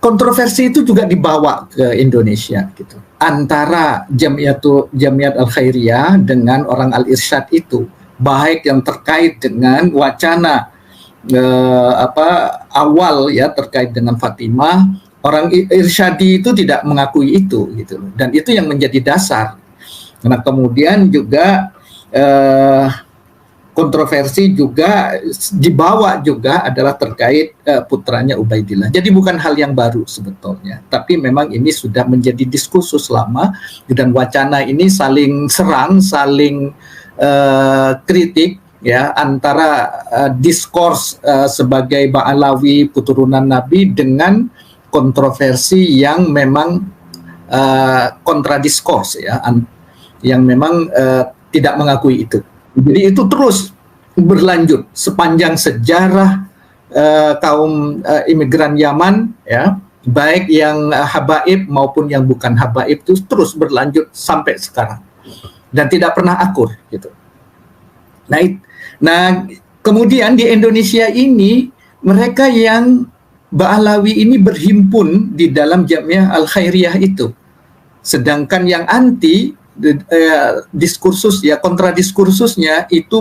S4: kontroversi itu juga dibawa ke Indonesia, gitu, antara Jamiat Al-Khairiyah dengan orang Al-Irsyad itu, baik yang terkait dengan wacana awal ya terkait dengan Fatimah. Orang Irsyadi itu tidak mengakui itu, gitu loh, dan itu yang menjadi dasar. Nah, kemudian juga kontroversi juga dibawa juga adalah terkait putranya Ubaidillah. Jadi bukan hal yang baru sebetulnya, tapi memang ini sudah menjadi diskursus lama, dan wacana ini saling serang, saling kritik ya, antara diskurs sebagai Ba'alawi keturunan Nabi dengan kontroversi yang memang kontradiskurs ya, yang memang tidak mengakui itu. Jadi itu terus berlanjut sepanjang sejarah kaum imigran Yaman ya, baik yang habaib maupun yang bukan habaib, itu terus berlanjut sampai sekarang dan tidak pernah akur, gitu. Nah, kemudian di Indonesia ini mereka yang Ba'alawi ini berhimpun di dalam Jamiah Al-Khairiyah itu, sedangkan yang anti diskursus ya, kontradiskursusnya itu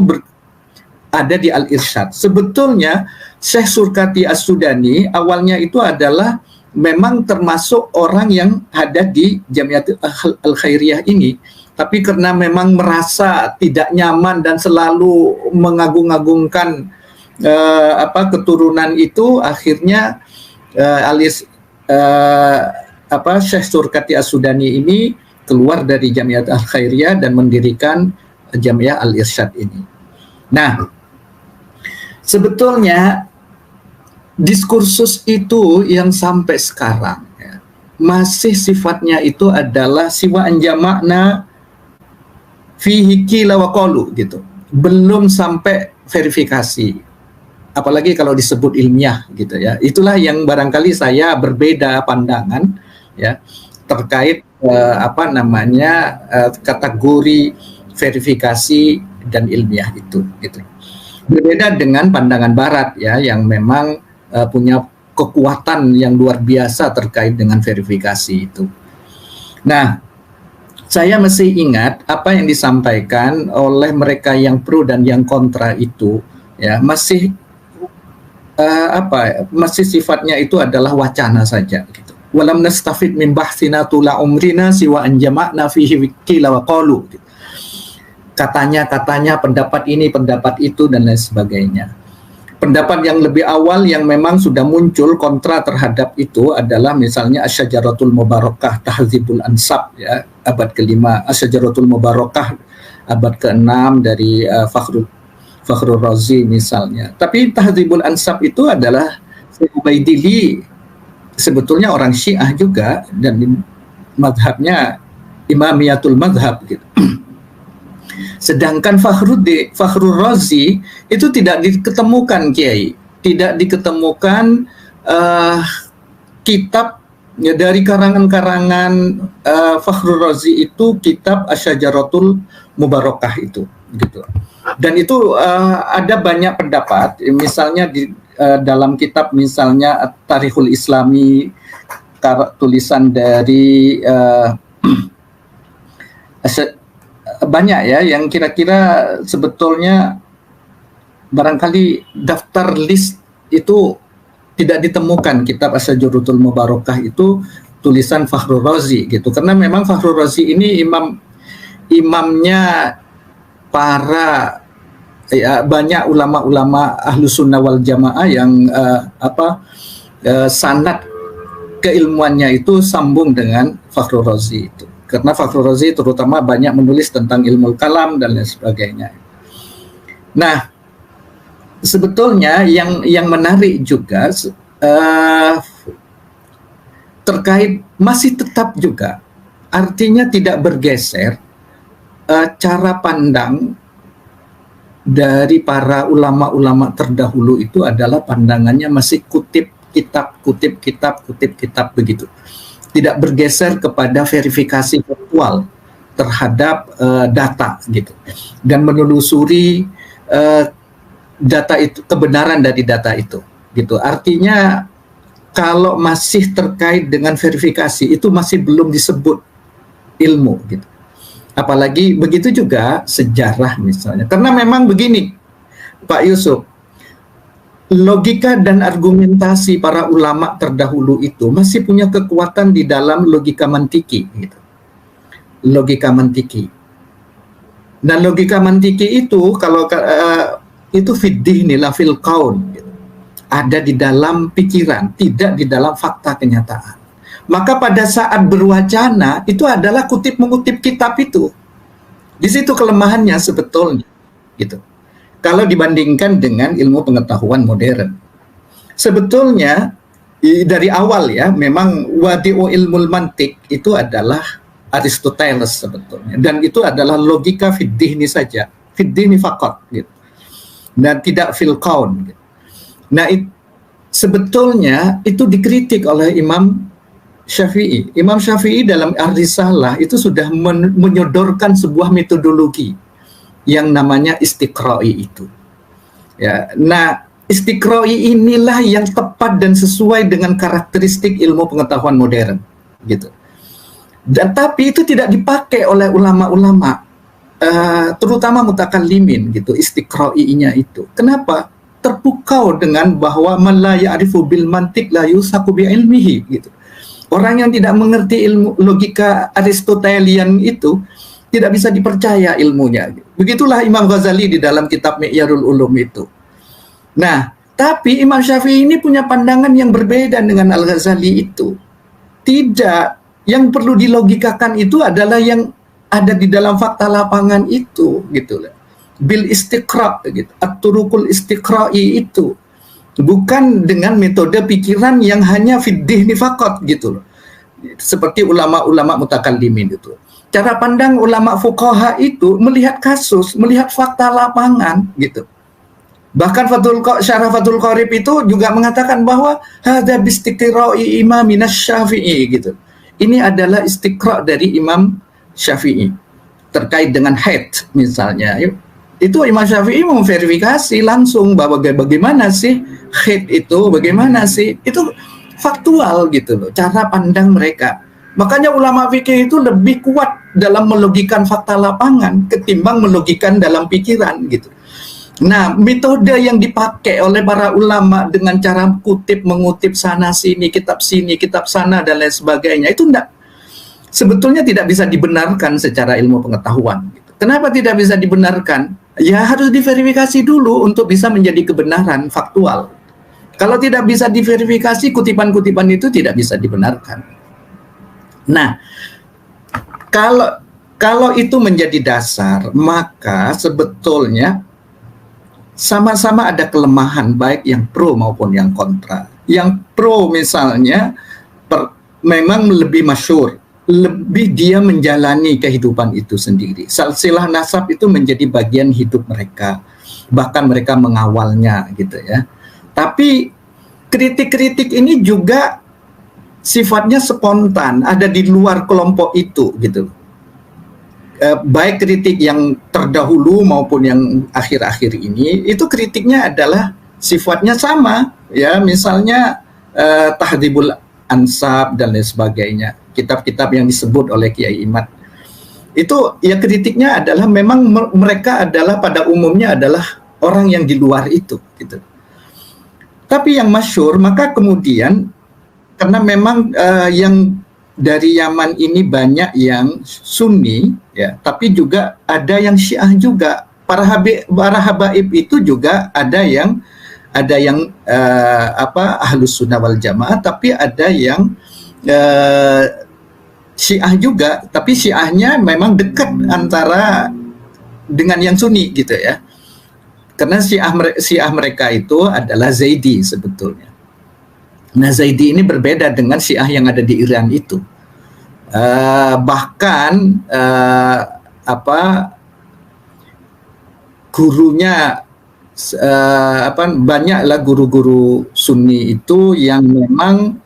S4: ada di Al-Irsyad. Sebetulnya Syekh Surkati As-Sudani awalnya itu adalah memang termasuk orang yang ada di Jamiat Al-Khairiyah ini, tapi karena memang merasa tidak nyaman dan selalu mengagung-agungkan keturunan itu, akhirnya Syekh Surkati As-Sudani ini keluar dari Jamiat Al-Khairiyah dan mendirikan Jamiah Al-Irsyad ini. Nah, sebetulnya diskursus itu yang sampai sekarang ya, masih sifatnya itu adalah siwa anjamakna fihi qila wa qalu, gitu. Belum sampai verifikasi. Apalagi kalau disebut ilmiah, gitu ya. Itulah yang barangkali saya berbeda pandangan ya terkait kategori verifikasi dan ilmiah itu, gitu. Berbeda dengan pandangan Barat ya, yang memang punya kekuatan yang luar biasa terkait dengan verifikasi itu. Nah, saya masih ingat apa yang disampaikan oleh mereka yang pro dan yang kontra itu ya, masih masih sifatnya itu adalah wacana saja, gitu. Walam nastafid min bahsina tula umrina siwa anjama'na fihi qila wa qalu, gitu. Katanya pendapat ini, pendapat itu dan lain sebagainya. Pendapat yang lebih awal yang memang sudah muncul kontra terhadap itu adalah misalnya Asy-Syajaratul Mubarakah Tahdzibul Ansab ya, abad ke-5, Asy-Syajaratul Mubarakah abad ke-6 dari Fakhrul Razi misalnya. Tapi Tahdzibul Ansab itu adalah Ubaidili, sebetulnya orang Syiah juga, dan mazhabnya Imamiyatul Mazhab, gitu. Sedangkan Fakhrul Razi itu tidak diketemukan, Kiai, tidak diketemukan kitab ya, dari karangan-karangan Fakhrul Razi itu, kitab Asy-Syajaratul Mubarakah itu, gitu. Dan itu ada banyak pendapat, misalnya di dalam kitab misalnya Tarikhul Islami, tulisan dari banyak ya, yang kira-kira sebetulnya barangkali daftar list itu tidak ditemukan kitab Asy-Syajaratul Mubarakah itu tulisan Fakhrul Razi, gitu. Karena memang Fakhrul Razi ini imamnya para ya, banyak ulama-ulama Ahlus Sunnah wal Jamaah yang sanad keilmuannya itu sambung dengan Fakhrul Razi itu. Karena Fakhrul Razi terutama banyak menulis tentang ilmu kalam dan lain sebagainya. Nah, sebetulnya yang menarik juga terkait masih tetap juga, artinya tidak bergeser cara pandang dari para ulama-ulama terdahulu itu adalah pandangannya masih kutip kitab begitu. Tidak bergeser kepada verifikasi faktual terhadap data gitu. Dan menelusuri data itu, kebenaran dari data itu gitu. Artinya kalau masih terkait dengan verifikasi itu masih belum disebut ilmu gitu. Apalagi begitu juga sejarah misalnya. Karena memang begini, Pak Yusuf, logika dan argumentasi para ulama terdahulu itu masih punya kekuatan di dalam logika mantiki gitu. Logika mantiki. Dan logika mantiki itu kalau itu fiddihni la fil qaun gitu. Ada di dalam pikiran, tidak di dalam fakta kenyataan. Maka pada saat berwacana itu adalah kutip mengutip kitab itu. Di situ kelemahannya sebetulnya gitu. Kalau dibandingkan dengan ilmu pengetahuan modern. Sebetulnya dari awal ya memang wadi'u ilmul mantik itu adalah Aristoteles sebetulnya, dan itu adalah logika fiddihni saja, fiddihni faqat gitu. Dan tidak fil qaun gitu. Nah, sebetulnya itu dikritik oleh Imam Syafi'i. Imam Syafi'i dalam Ar-Risalah itu sudah menyodorkan sebuah metodologi yang namanya istiqra'i itu. Ya, nah istiqra'i inilah yang tepat dan sesuai dengan karakteristik ilmu pengetahuan modern, gitu. Dan tapi itu tidak dipakai oleh ulama-ulama, terutama mutakallimin, gitu, istiqra'i-nya itu. Kenapa? Terpukau dengan bahwa man la ya'rifu bil mantiq la yusaku bi ilmihi, gitu. Orang yang tidak mengerti ilmu logika Aristotelian itu tidak bisa dipercaya ilmunya. Begitulah Imam Ghazali di dalam kitab Mi'yarul Ulum itu. Nah, tapi Imam Syafi'i ini punya pandangan yang berbeda dengan Al-Ghazali itu. Tidak, yang perlu dilogikakan itu adalah yang ada di dalam fakta lapangan itu, gitu. Bil istiqra, gitu. At-turukul istiqra'i itu. Bukan dengan metode pikiran yang hanya fiddihni faqat gitu loh. Seperti ulama-ulama mutakallimin itu. Cara pandang ulama fuqaha itu melihat kasus, melihat fakta lapangan gitu. Bahkan Syarah Fathul Qorib itu juga mengatakan bahwa hadza bistiqra'i imamina Syafi'i gitu. Ini adalah istiqra' dari Imam Syafi'i terkait dengan haid misalnya. Itu Imam Syafi'i memverifikasi langsung bahwa bagaimana sih haid itu, bagaimana sih, itu faktual gitu loh, cara pandang mereka. Makanya ulama fikih itu lebih kuat dalam melogikan fakta lapangan ketimbang melogikan dalam pikiran gitu. Nah, metode yang dipakai oleh para ulama dengan cara kutip mengutip sana sini, kitab sana dan lain sebagainya itu sebetulnya tidak bisa dibenarkan secara ilmu pengetahuan gitu. Kenapa tidak bisa dibenarkan? Ya harus diverifikasi dulu untuk bisa menjadi kebenaran faktual. Kalau tidak bisa diverifikasi, kutipan-kutipan itu tidak bisa dibenarkan. Nah, kalau itu menjadi dasar, maka sebetulnya sama-sama ada kelemahan baik yang pro maupun yang kontra. Yang pro misalnya memang lebih masyhur, lebih dia menjalani kehidupan itu sendiri. Silsilah nasab itu menjadi bagian hidup mereka, bahkan mereka mengawalnya gitu ya. Tapi kritik-kritik ini juga sifatnya spontan, ada di luar kelompok itu gitu. Baik kritik yang terdahulu maupun yang akhir-akhir ini, itu kritiknya adalah sifatnya sama ya, misalnya Tahdhibul Ansab dan lain sebagainya, kitab-kitab yang disebut oleh Kiai Imad. Itu ya kritiknya adalah memang mereka adalah pada umumnya adalah orang yang di luar itu gitu. Tapi yang masyhur, maka kemudian karena memang yang dari Yaman ini banyak yang Sunni ya, tapi juga ada yang Syiah juga. Para habaib itu juga ada yang Ahlus Sunnah wal Jamaah, tapi ada yang Syiah juga, tapi Syiahnya memang dekat antara dengan yang Sunni gitu ya. Karena Syiah mereka itu adalah Zaidi sebetulnya. Nah, Zaidi ini berbeda dengan Syiah yang ada di Iran itu. gurunya banyaklah guru-guru Sunni itu yang memang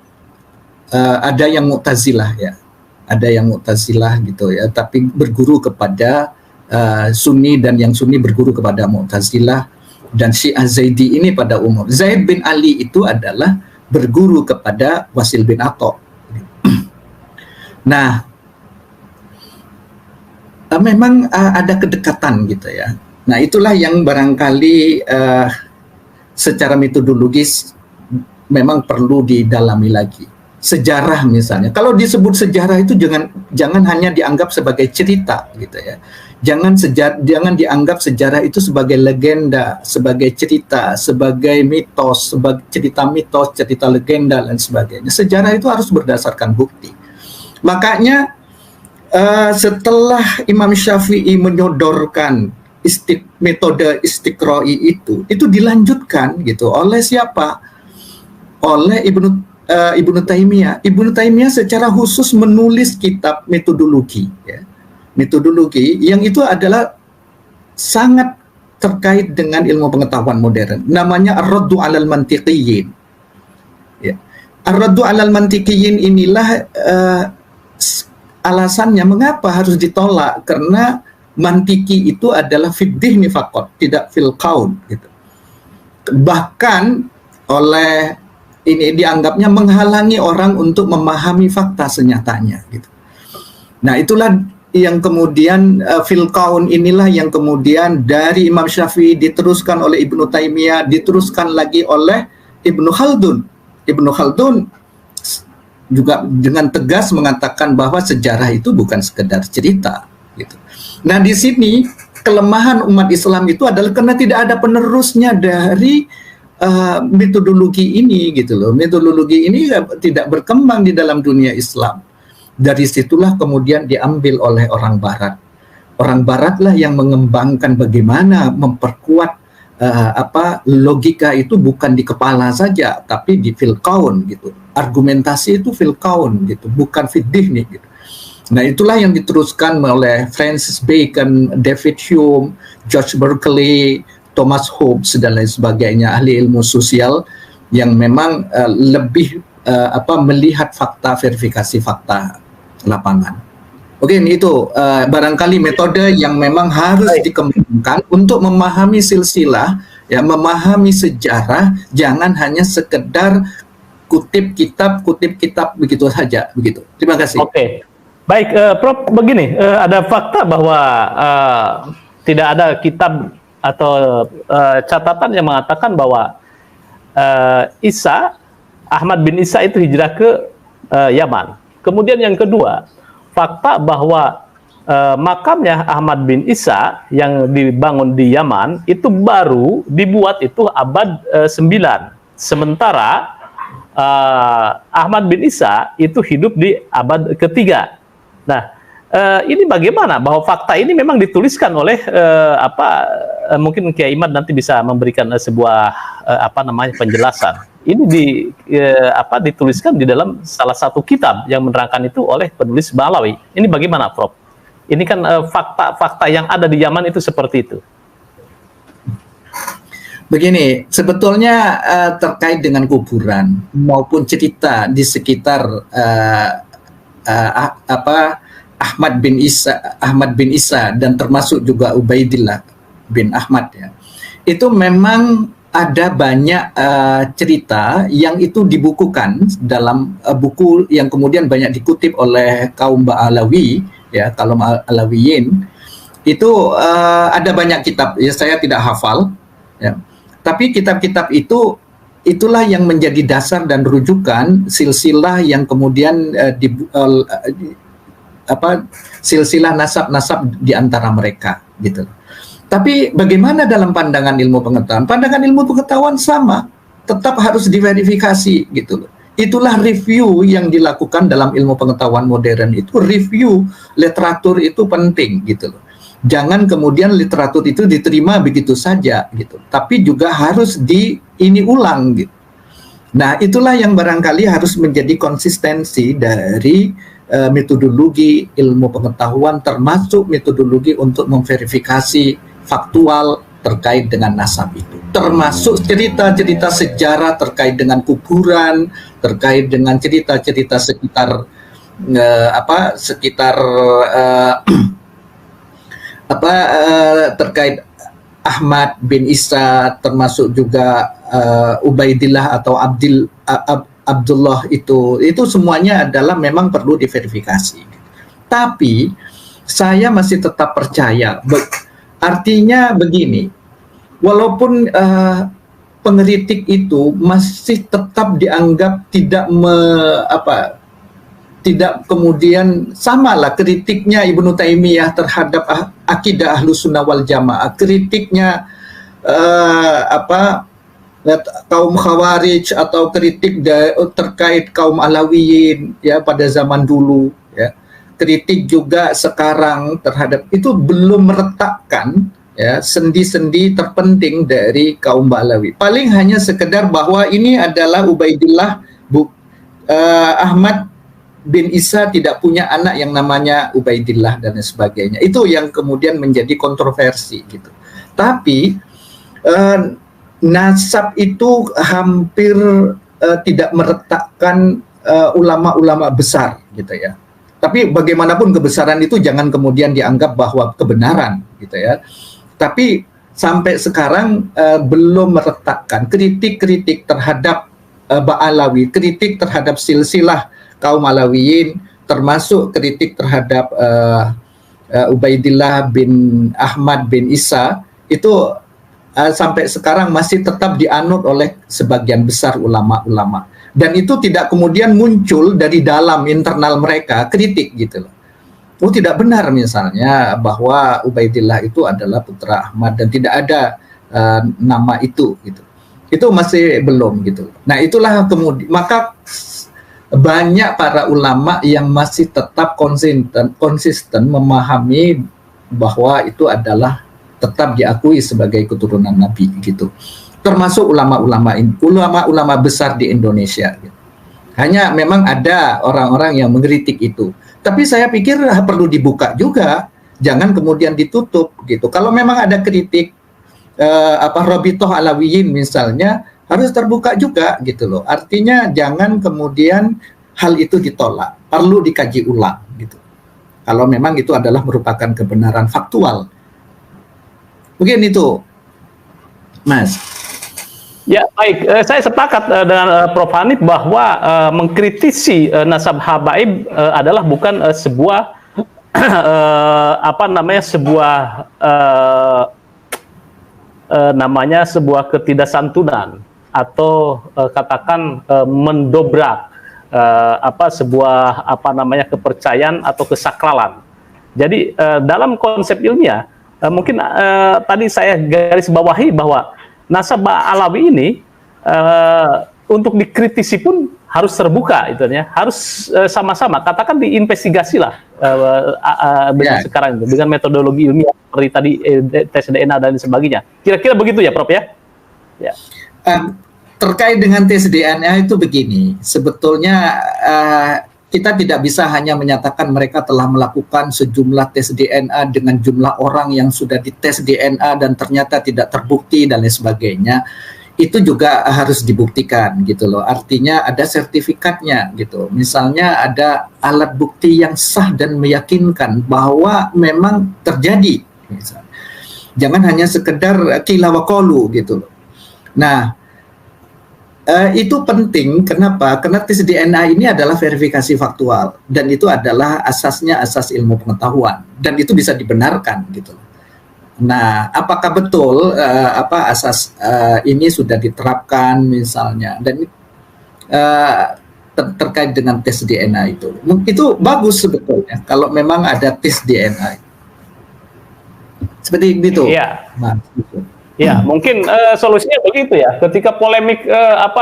S4: ada yang Mu'tazilah ya, ada yang Mu'tazilah gitu ya, tapi berguru kepada Sunni, dan yang Sunni berguru kepada Mu'tazilah, dan Syiah Zaidi ini pada umum. Zaid bin Ali itu adalah berguru kepada Wasil bin Atha. Nah, memang ada kedekatan gitu ya. Nah, itulah yang barangkali secara metodologis memang perlu didalami lagi. Sejarah misalnya, kalau disebut sejarah itu jangan hanya dianggap sebagai cerita gitu ya. Jangan dianggap sejarah itu sebagai legenda, sebagai cerita, sebagai mitos, sebagai cerita mitos, cerita legenda dan sebagainya. Sejarah itu harus berdasarkan bukti. Makanya setelah Imam Syafi'i menyodorkan metode istiqra'i itu dilanjutkan gitu oleh siapa? Oleh Ibnu Taimiyah. Ibnu Taimiyah secara khusus menulis kitab metodologi ya. Metodologi yang itu adalah sangat terkait dengan ilmu pengetahuan modern. Namanya Ar-Raddu 'alal Mantiqiyyin. Ya. Ar-Raddu 'alal Mantiqiyyin inilah alasannya mengapa harus ditolak, karena mantiki itu adalah fiddihni faqat, tidak fil qaul gitu. Bahkan oleh ini dianggapnya menghalangi orang untuk memahami fakta senyatanya gitu. Nah, itulah yang kemudian fil qaul inilah yang kemudian dari Imam Syafi'i diteruskan oleh Ibnu Taimiyah, diteruskan lagi oleh Ibnu Khaldun. Ibnu Khaldun juga dengan tegas mengatakan bahwa sejarah itu bukan sekedar cerita gitu. Nah, di sini kelemahan umat Islam itu adalah karena tidak ada penerusnya dari metodologi ini gitu loh. Metodologi ini tidak berkembang di dalam dunia Islam. Dari situlah kemudian diambil oleh orang Barat. Orang Baratlah yang mengembangkan bagaimana memperkuat logika itu bukan di kepala saja, tapi di fil qaul gitu. Argumentasi itu fil qaul gitu, bukan fiddihni gitu. Nah, itulah yang diteruskan oleh Francis Bacon, David Hume, George Berkeley, Thomas Hobbes dan lain sebagainya, ahli ilmu sosial yang memang lebih melihat fakta, verifikasi fakta lapangan. Oke, itu barangkali metode yang memang harus dikembangkan untuk memahami silsilah, ya, memahami sejarah, jangan hanya sekedar kutip kitab begitu saja, begitu. Terima kasih.
S3: Oke. Baik, Prof, begini, ada fakta bahwa tidak ada kitab atau catatan yang mengatakan bahwa Ahmad bin Isa itu hijrah ke Yaman. Kemudian yang kedua, fakta bahwa makamnya Ahmad bin Isa yang dibangun di Yaman itu baru dibuat itu abad 9. Sementara Ahmad bin Isa itu hidup di abad ketiga. Nah, ini bagaimana bahwa fakta ini memang dituliskan oleh mungkin Kiai Imad nanti bisa memberikan sebuah penjelasan. Ini dituliskan di dalam salah satu kitab yang menerangkan itu oleh penulis Balawi. Ini bagaimana, Prof? Ini kan fakta-fakta yang ada di Yaman itu seperti itu.
S4: Begini, sebetulnya terkait dengan kuburan maupun cerita di sekitar Ahmad bin Isa dan termasuk juga Ubaidillah bin Ahmad ya. Itu memang ada banyak cerita yang itu dibukukan dalam buku yang kemudian banyak dikutip oleh kaum Alawi ya, kaum Alawiyin. Itu ada banyak kitab ya, saya tidak hafal ya. Tapi kitab-kitab itulah yang menjadi dasar dan rujukan silsilah yang kemudian silsilah nasab-nasab di antara mereka gitu. Tapi bagaimana dalam pandangan ilmu pengetahuan? Pandangan ilmu pengetahuan sama, tetap harus diverifikasi gitu loh. Itulah review yang dilakukan dalam ilmu pengetahuan modern itu, review literatur itu penting gitu loh. Jangan kemudian literatur itu diterima begitu saja gitu, tapi juga harus ulang gitu. Nah, itulah yang barangkali harus menjadi konsistensi dari metodologi ilmu pengetahuan, termasuk metodologi untuk memverifikasi faktual terkait dengan nasab itu, termasuk cerita-cerita sejarah terkait dengan kuburan, terkait dengan cerita-cerita sekitar terkait Ahmad bin Isa, termasuk juga Ubaidillah atau Abdullah, itu semuanya adalah memang perlu diverifikasi. Tapi saya masih tetap percaya, artinya begini, walaupun pengkritik itu masih tetap dianggap tidak kemudian samalah kritiknya Ibnu Taimiyah terhadap akidah Ahlus Sunnah wal Jamaah, kritiknya kaum Khawarij atau kritik terkait kaum Alawiyin ya pada zaman dulu ya. Kritik juga sekarang terhadap itu belum meretakkan ya sendi-sendi terpenting dari kaum Alawi. Paling hanya sekedar bahwa ini adalah Ubaidillah Ahmad bin Isa tidak punya anak yang namanya Ubaidillah dan sebagainya. Itu yang kemudian menjadi kontroversi gitu. Tapi nasab itu hampir tidak meretakkan ulama-ulama besar gitu ya. Tapi bagaimanapun kebesaran itu jangan kemudian dianggap bahwa kebenaran gitu ya. Tapi sampai sekarang belum meretakkan kritik-kritik terhadap Ba'alawi, kritik terhadap silsilah kaum Alawiyin, termasuk kritik terhadap Ubaidillah bin Ahmad bin Isa, itu sampai sekarang masih tetap dianut oleh sebagian besar ulama-ulama. Dan itu tidak kemudian muncul dari dalam internal mereka kritik gitu loh. Oh tidak benar misalnya bahwa Ubaidillah itu adalah putra Ahmad dan tidak ada nama itu gitu. Itu masih belum gitu. Nah itulah kemudian maka banyak para ulama yang masih tetap konsisten memahami bahwa itu adalah tetap diakui sebagai keturunan Nabi gitu. Termasuk ulama-ulama besar di Indonesia gitu. Hanya memang ada orang-orang yang mengkritik itu. Tapi saya pikir perlu dibuka juga, jangan kemudian ditutup gitu. Kalau memang ada kritik Rabithah Alawiyin misalnya, harus terbuka juga gitu loh. Artinya jangan kemudian hal itu ditolak, perlu dikaji ulang gitu. Kalau memang itu adalah merupakan kebenaran faktual. Mungkin itu, Mas.
S3: Ya baik, saya sepakat dengan Prof. Hanif bahwa mengkritisi nasab habaib adalah bukan sebuah sebuah ketidaksantunan atau katakan mendobrak sebuah kepercayaan atau kesakralan. Jadi dalam konsep ilmiah mungkin tadi saya garis bawahi bahwa nasab Alawi ini untuk dikritisi pun harus terbuka, itu ya, harus sama-sama katakan diinvestigasi lah sekarang itu dengan metodologi ilmiah seperti tadi tes DNA dan sebagainya. Kira-kira begitu ya, Prof ya? Ya.
S4: Terkait dengan tes DNA itu begini, sebetulnya kita tidak bisa hanya menyatakan mereka telah melakukan sejumlah tes DNA dengan jumlah orang yang sudah dites DNA dan ternyata tidak terbukti dan lain sebagainya. Itu juga harus dibuktikan gitu loh. Artinya ada sertifikatnya gitu. Misalnya ada alat bukti yang sah dan meyakinkan bahwa memang terjadi. Misalnya. Jangan hanya sekedar qila wa qalu gitu loh. Nah, itu penting. Kenapa? Karena tes DNA ini adalah verifikasi faktual dan itu adalah asasnya asas ilmu pengetahuan dan itu bisa dibenarkan gitu. Nah, apakah betul asas ini sudah diterapkan misalnya dan terkait dengan tes DNA itu bagus sebetulnya kalau memang ada tes DNA seperti itu.
S3: Iya.
S4: Nah, gitu.
S3: Ya, mungkin solusinya begitu ya. Ketika polemik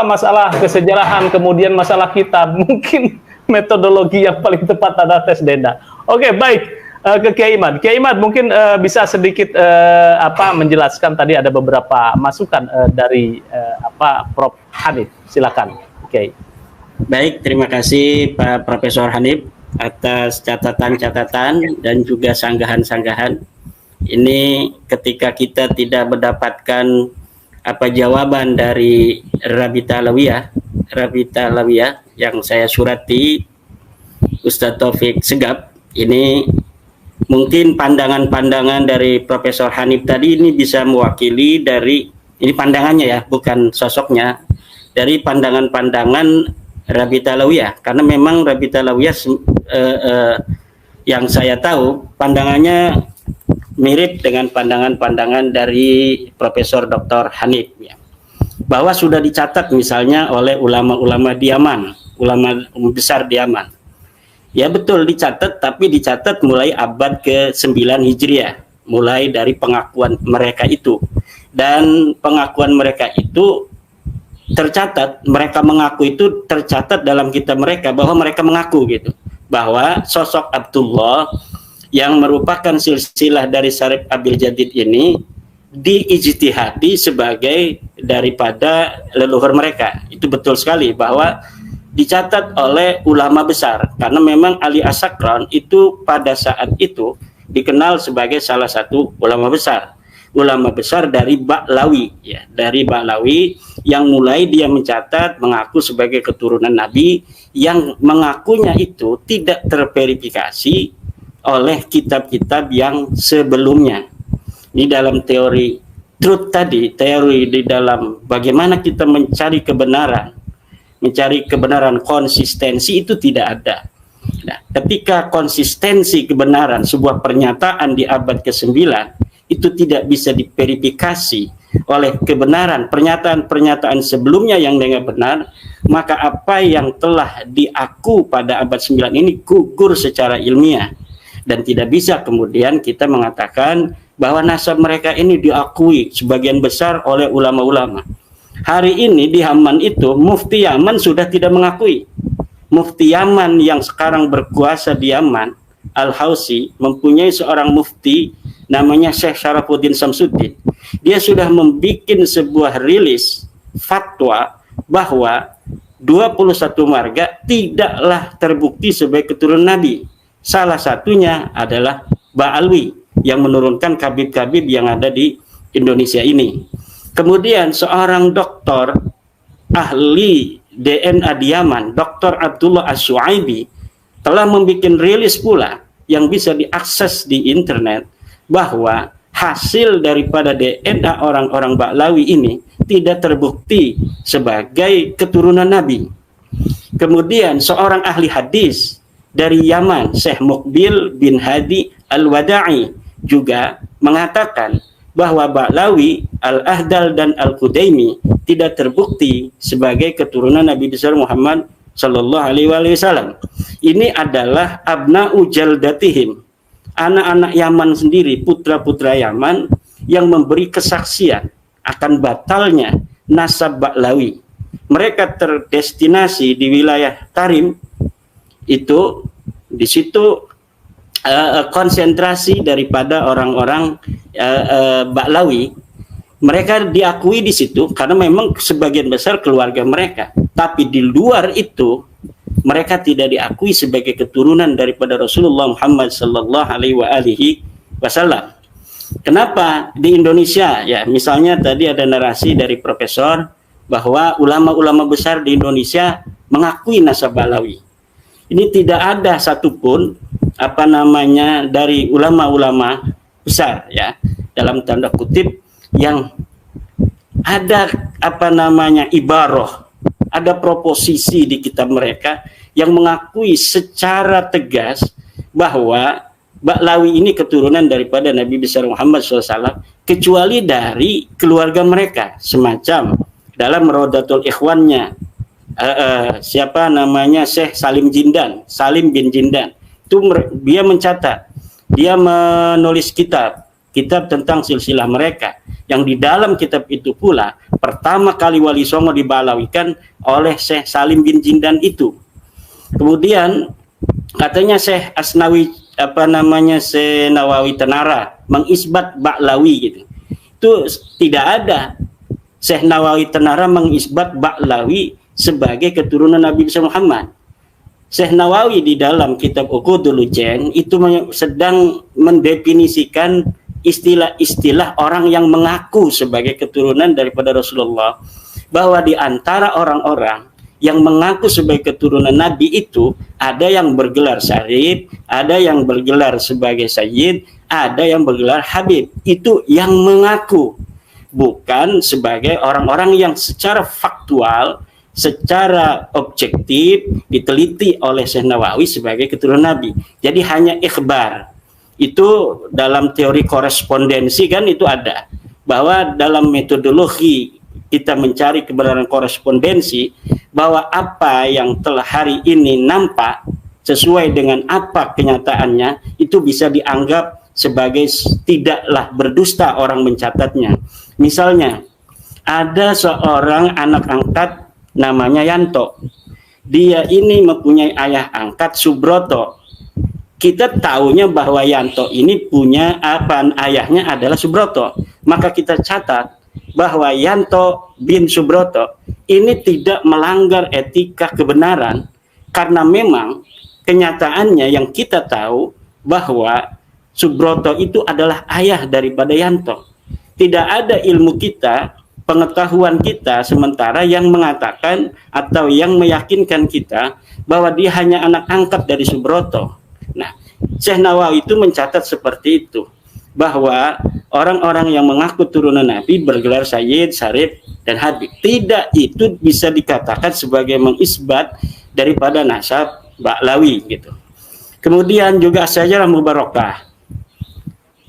S3: masalah kesejarahan, kemudian masalah kitab, mungkin metodologi yang paling tepat adalah tes DNA. Oke, baik. Ke Kiai Imad. Kiai Imad mungkin bisa sedikit menjelaskan tadi ada beberapa masukan dari Prof. Hanif. Silakan, Kiai.
S1: Baik, terima kasih Pak Profesor Hanif atas catatan-catatan dan juga sanggahan-sanggahan. Ini ketika kita tidak mendapatkan apa jawaban dari Rabita Alawiyah yang saya surati Ustadz Taufik Segap, ini mungkin pandangan-pandangan dari Profesor Hanif tadi ini bisa mewakili dari, ini pandangannya ya, bukan sosoknya, dari pandangan-pandangan Rabita Alawiyah, karena memang Rabita Alawiyah yang saya tahu pandangannya mirip dengan pandangan-pandangan dari Profesor Dr. Hanif ya. Bahwa sudah dicatat misalnya oleh ulama-ulama di Yaman, ulama besar di Yaman. Ya betul dicatat, tapi dicatat mulai abad ke-9 Hijriah, mulai dari pengakuan mereka itu. Dan pengakuan mereka itu tercatat, mereka mengaku itu tercatat dalam kitab mereka, bahwa mereka mengaku gitu, bahwa sosok Abdullah yang merupakan silsilah dari Syarif Abil Jadid ini diijtihadi sebagai daripada leluhur mereka. Itu betul sekali bahwa dicatat oleh ulama besar, karena memang Ali As-Sakran itu pada saat itu dikenal sebagai salah satu ulama besar dari Ba'lawi ya, dari Ba'lawi yang mulai dia mencatat mengaku sebagai keturunan Nabi, yang mengakunya itu tidak terverifikasi oleh kitab-kitab yang sebelumnya. Ini dalam teori truth tadi, teori di dalam bagaimana kita mencari kebenaran konsistensi itu tidak ada. Nah, ketika konsistensi kebenaran sebuah pernyataan di abad ke-9 itu tidak bisa diverifikasi oleh kebenaran pernyataan-pernyataan sebelumnya yang dengan benar, maka apa yang telah diaku pada abad 9 ini gugur secara ilmiah. Dan tidak bisa kemudian kita mengatakan bahwa nasab mereka ini diakui sebagian besar oleh ulama-ulama. Hari ini di Yaman itu, Mufti Yaman sudah tidak mengakui. Mufti Yaman yang sekarang berkuasa di Yaman, Al-Hausi, mempunyai seorang mufti namanya Syekh Syarafuddin Samsuddin. Dia sudah membuat sebuah rilis fatwa bahwa 21 marga tidaklah terbukti sebagai keturunan Nabi. Salah satunya adalah Ba'alwi yang menurunkan kabib-kabib yang ada di Indonesia ini. Kemudian seorang doktor ahli DNA di Yaman, Dr. Abdullah As-Suaibi, telah membuat rilis pula yang bisa diakses di internet bahwa hasil daripada DNA orang-orang Ba'lawi ini tidak terbukti sebagai keturunan Nabi. Kemudian seorang ahli hadis dari Yaman, Syekh Muqbil bin Hadi Al-Wada'i, juga mengatakan bahwa Ba'lawi, Al-Ahdal dan Al-Qudaimi tidak terbukti sebagai keturunan Nabi besar Muhammad sallallahu alaihi wasallam. Ini adalah abna'u jaldatihim, anak-anak Yaman sendiri, putra-putra Yaman yang memberi kesaksian akan batalnya nasab Ba'lawi. Mereka terdestinasi di wilayah Tarim, itu di situ konsentrasi daripada orang-orang Ba'lawi. Mereka diakui di situ karena memang sebagian besar keluarga mereka, tapi di luar itu mereka tidak diakui sebagai keturunan daripada Rasulullah Muhammad sallallahu alaihi wasallam. Kenapa di Indonesia ya, misalnya tadi ada narasi dari profesor bahwa ulama-ulama besar di Indonesia mengakui nasab Ba'lawi. Ini tidak ada satupun dari ulama-ulama besar ya, dalam tanda kutip, yang ada ibaroh, ada proposisi di kitab mereka yang mengakui secara tegas bahwa Ba'lawi ini keturunan daripada Nabi besar Muhammad SAW, kecuali dari keluarga mereka, semacam dalam Rodatul Ikhwannya siapa namanya, Syekh Salim bin Jindan, itu dia mencatat, dia menulis kitab tentang silsilah mereka, yang di dalam kitab itu pula pertama kali Wali Songo dibalawikan oleh Syekh Salim bin Jindan itu. Kemudian katanya Syekh Asnawi Syekh Nawawi Tenara mengisbat Ba'lawi gitu. Itu tidak ada Syekh Nawawi Tenara mengisbat Ba'lawi sebagai keturunan Nabi Muhammad. Syekh Nawawi di dalam kitab Uqudul Ujain itu sedang mendefinisikan istilah-istilah orang yang mengaku sebagai keturunan daripada Rasulullah, bahwa di antara orang-orang yang mengaku sebagai keturunan Nabi itu ada yang bergelar Syarif, ada yang bergelar sebagai Sayyid, ada yang bergelar Habib. Itu yang mengaku, bukan sebagai orang-orang yang secara faktual, secara objektif diteliti oleh Syekh Nawawi sebagai keturunan Nabi. Jadi hanya ikhbar. Itu dalam teori korespondensi kan itu ada, bahwa dalam metodologi kita mencari kebenaran korespondensi, bahwa apa yang telah hari ini nampak sesuai dengan apa kenyataannya itu bisa dianggap sebagai tidaklah berdusta orang mencatatnya. Misalnya ada seorang anak angkat namanya Yanto, dia ini mempunyai ayah angkat Subroto. Kita tahunya bahwa Yanto ini punya ayahnya adalah Subroto, maka kita catat bahwa Yanto bin Subroto ini tidak melanggar etika kebenaran, karena memang kenyataannya yang kita tahu bahwa Subroto itu adalah ayah daripada Yanto. Tidak ada ilmu kita, pengetahuan kita sementara yang mengatakan atau yang meyakinkan kita bahwa dia hanya anak angkat dari Subroto. Nah, Syekh Nawawi itu mencatat seperti itu, bahwa orang-orang yang mengaku turunan Nabi bergelar Sayyid, Syarif, dan Habib. Tidak itu bisa dikatakan sebagai mengisbat daripada nasab Ba'lawi gitu. Kemudian juga As-Syajarah Mubarakah.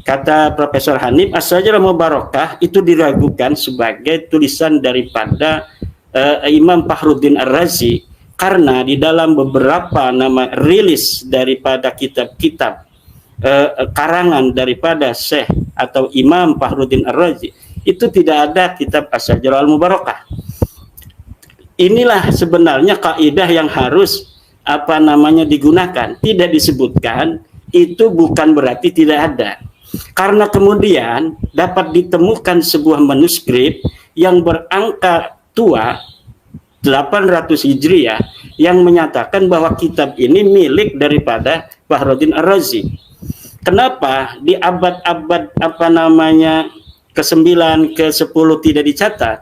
S1: Kata Profesor Hanif, As-Syajarah Mubarakah itu diragukan sebagai tulisan daripada Imam Fakhruddin Ar-Razi, karena di dalam beberapa nama rilis daripada kitab-kitab karangan daripada Syekh atau Imam Fakhruddin Ar-Razi itu tidak ada kitab As-Syajarah Al-Mubarakah. Inilah sebenarnya kaidah yang harus digunakan. Tidak disebutkan itu bukan berarti tidak ada. Karena kemudian dapat ditemukan sebuah manuskrip yang berangka tua 800 Hijriah yang menyatakan bahwa kitab ini milik daripada Fakhruddin Ar-Razi. Kenapa di abad-abad ke-9, ke-10 tidak dicatat